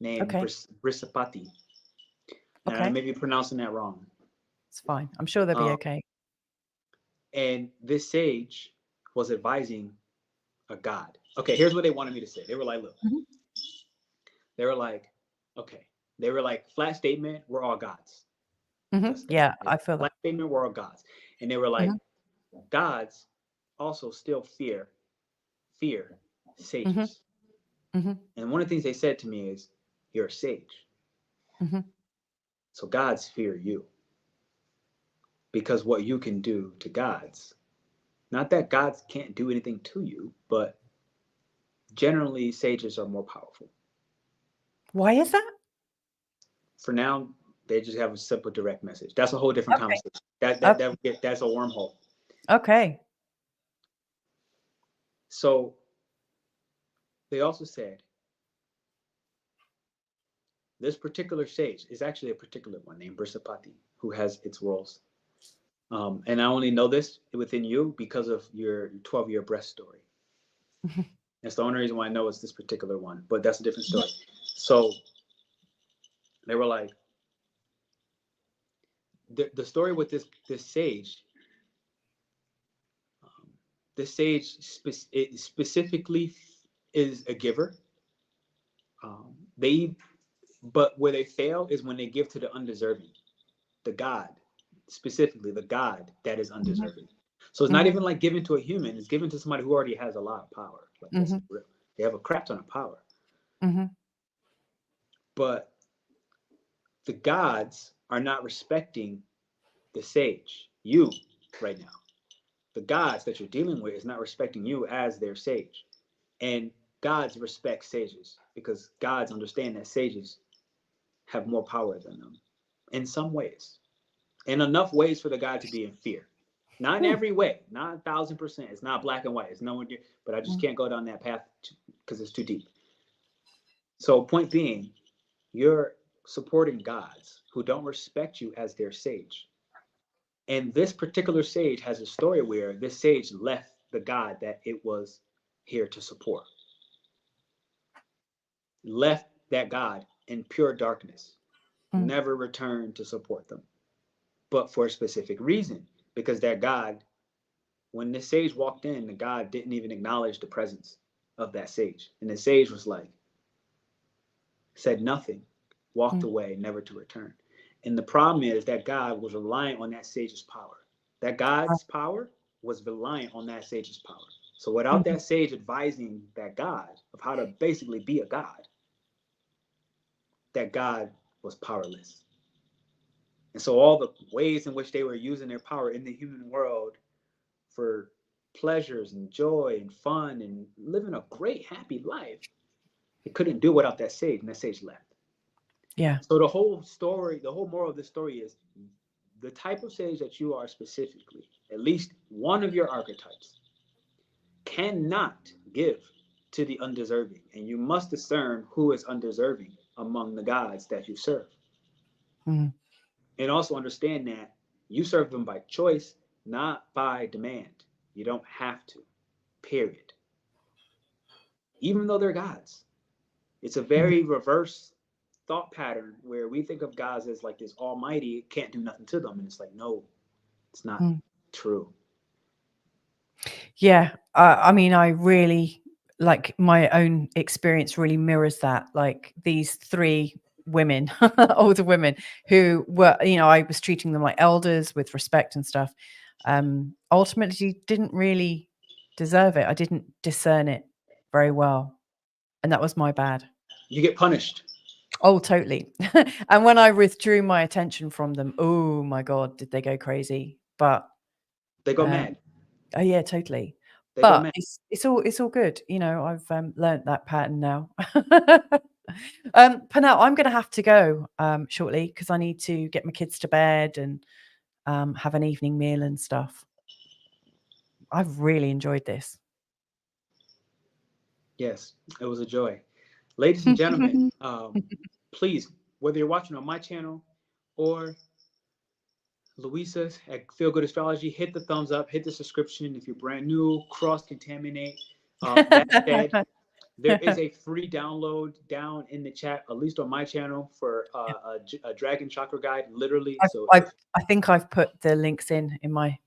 named Okay. Brisapati. And I Okay. may be pronouncing that wrong. It's fine. I'm sure they'll be okay. And this sage was advising a god. Okay, here's what they wanted me to say. They were like, look, they were like, okay. They were like, flat statement, we're all gods. Yeah, I feel that. Flat statement, we're all gods. And they were like, gods also still fear sages. And one of the things they said to me is, you're a sage. So gods fear you. Because what you can do to gods, not that gods can't do anything to you, but generally sages are more powerful. Why is that? For now, they just have a simple direct message. That's a whole different conversation. That's a wormhole. Okay. So they also said this particular sage is actually a particular one named Brisapati, who has its roles. And I only know this within you because of your 12-year breast story. That's the only reason why I know it's this particular one, but that's a different story. So they were like, the story with this sage, it specifically is a giver. But where they fail is when they give to the undeserving, the god, specifically the god that is undeserving. So it's not even like giving to a human; it's given to somebody who already has a lot of power. Like, they have a crap ton of power. But the gods are not respecting the sage, you, right now. The gods that you're dealing with is not respecting you as their sage. And gods respect sages because gods understand that sages have more power than them in some ways. In enough ways for the god to be in fear. Not in every way, not 1,000%. It's not black and white. It's no one, but I just can't go down that path because it's too deep. So, point being, you're supporting gods who don't respect you as their sage. And this particular sage has a story where this sage left the god that it was here to support. Left that god in pure darkness. Never returned to support them. But for a specific reason. Because that god, when the sage walked in, the god didn't even acknowledge the presence of that sage. And the sage was like, said nothing, walked away, never to return. And the problem is that God was reliant on that sage's power. That God's power was reliant on that sage's power. So without that sage advising that God of how to basically be a God, that God was powerless. And so all the ways in which they were using their power in the human world for pleasures and joy and fun and living a great, happy life, they couldn't do without that sage, and that sage left. Yeah. So the whole story, the whole moral of this story is the type of sage that you are specifically, at least one of your archetypes, cannot give to the undeserving. And you must discern who is undeserving among the gods that you serve. Mm. And also understand that you serve them by choice, not by demand. You don't have to, period. Even though they're gods. It's a Mm. very reverse thought pattern where we think of gods as like this almighty, can't do nothing to them. And it's like, no, it's not true. Yeah. I mean, I really, like, my own experience really mirrors that. Like, these three women, older women, who were, you know, I was treating them like elders with respect and stuff. Ultimately didn't really deserve it. I didn't discern it very well. And that was my bad. You get punished. Oh, totally. And when I withdrew my attention from them, oh my God, did they go crazy? But They go mad. oh yeah, totally. They go But mad. it's all good. You know, I've learned that pattern now. Pernell, I'm going to have to go shortly because I need to get my kids to bed and have an evening meal and stuff. I've really enjoyed this. Yes, it was a joy. Ladies and gentlemen, please, whether you're watching on my channel or Louisa's at Feel Good Astrology, hit the thumbs up, hit the subscription if you're brand new, cross-contaminate. That said, there is a free download down in the chat, at least on my channel, for a dragon chakra guide, literally. I think I've put the links in my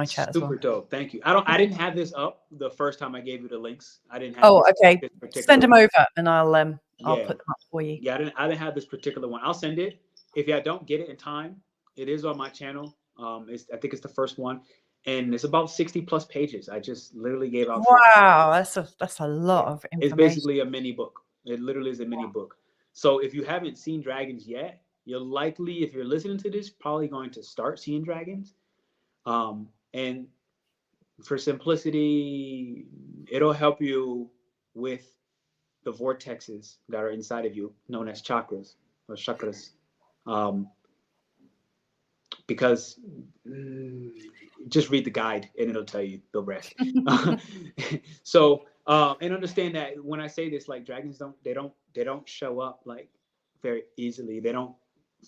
chat as well. Super dope. Thank you. I didn't have this up the first time I gave you the links. I didn't have. Oh, okay. This Send them over and I'll put them up for you. Yeah, I didn't have this particular one. I'll send it. If I don't get it in time, it is on my channel. I think it's the first one, and it's about 60 plus pages. I just literally gave out. Wow, that's a lot of information. It's basically a mini book. It literally is a mini book. So if you haven't seen dragons yet, you're likely, if you're listening to this, probably going to start seeing dragons. And for simplicity, it'll help you with the vortexes that are inside of you, known as chakras or chakras. Because just read the guide and it'll tell you the rest. So and understand that when I say this, like, dragons don't show up like very easily. They don't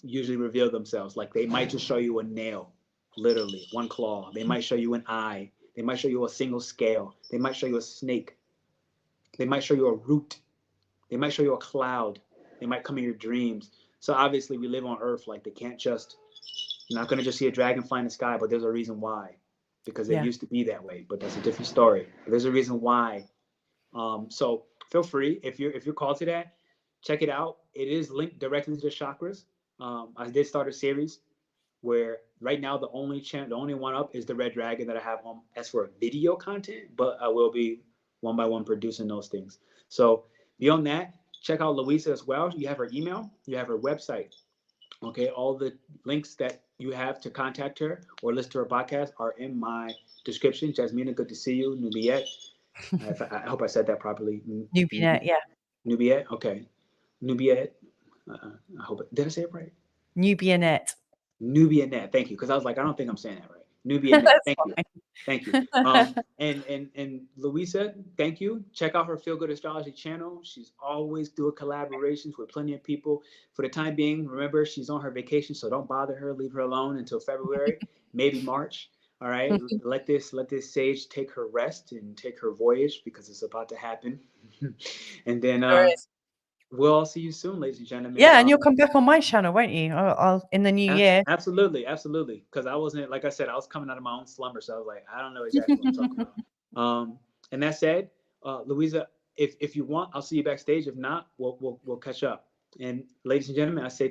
usually reveal themselves. Like, they might just show you a nail, literally one claw. They might show you an eye. They might show you a single scale. They might show you a snake. They might show you a root. They might show you a cloud. They might come in your dreams. So obviously we live on Earth. Like, they can't just, you're not going to just see a dragon fly in the sky, but there's a reason why. Because it used to be that way, but that's a different story. There's a reason why. So feel free, if you're called to that, check it out. It is linked directly to the chakras. I did start a series where right now the only one up is the Red Dragon that I have on as for video content, but I will be one by one producing those things. So beyond that, check out Louisa as well. You have her email, you have her website. Okay, all the links that you have to contact her or listen to her podcast are in my description. Jasmina, good to see you. Nubiet, I hope I said that properly. Nubiet, yeah. Nubiet, okay. Nubiet, I hope did I say it right? Nubianet. Nubianet, thank you, because I was like, I don't think I'm saying that right. Nubianet, thank you. And Louisa, thank you. Check out her Feel Good Astrology channel. She's always doing collaborations with plenty of people. For the time being, remember, she's on her vacation, so don't bother her. Leave her alone until February, maybe March. All right, let this sage take her rest and take her voyage, because it's about to happen. And then we'll all see you soon, ladies and gentlemen. Yeah, and you'll come back on my channel, won't you? I'll in the new year. Absolutely. Because I wasn't, like I said, I was coming out of my own slumber, so I was like, I don't know exactly what I'm talking about. And that said, Louisa, if you want, I'll see you backstage. If not, we'll catch up. And ladies and gentlemen, I say thank you.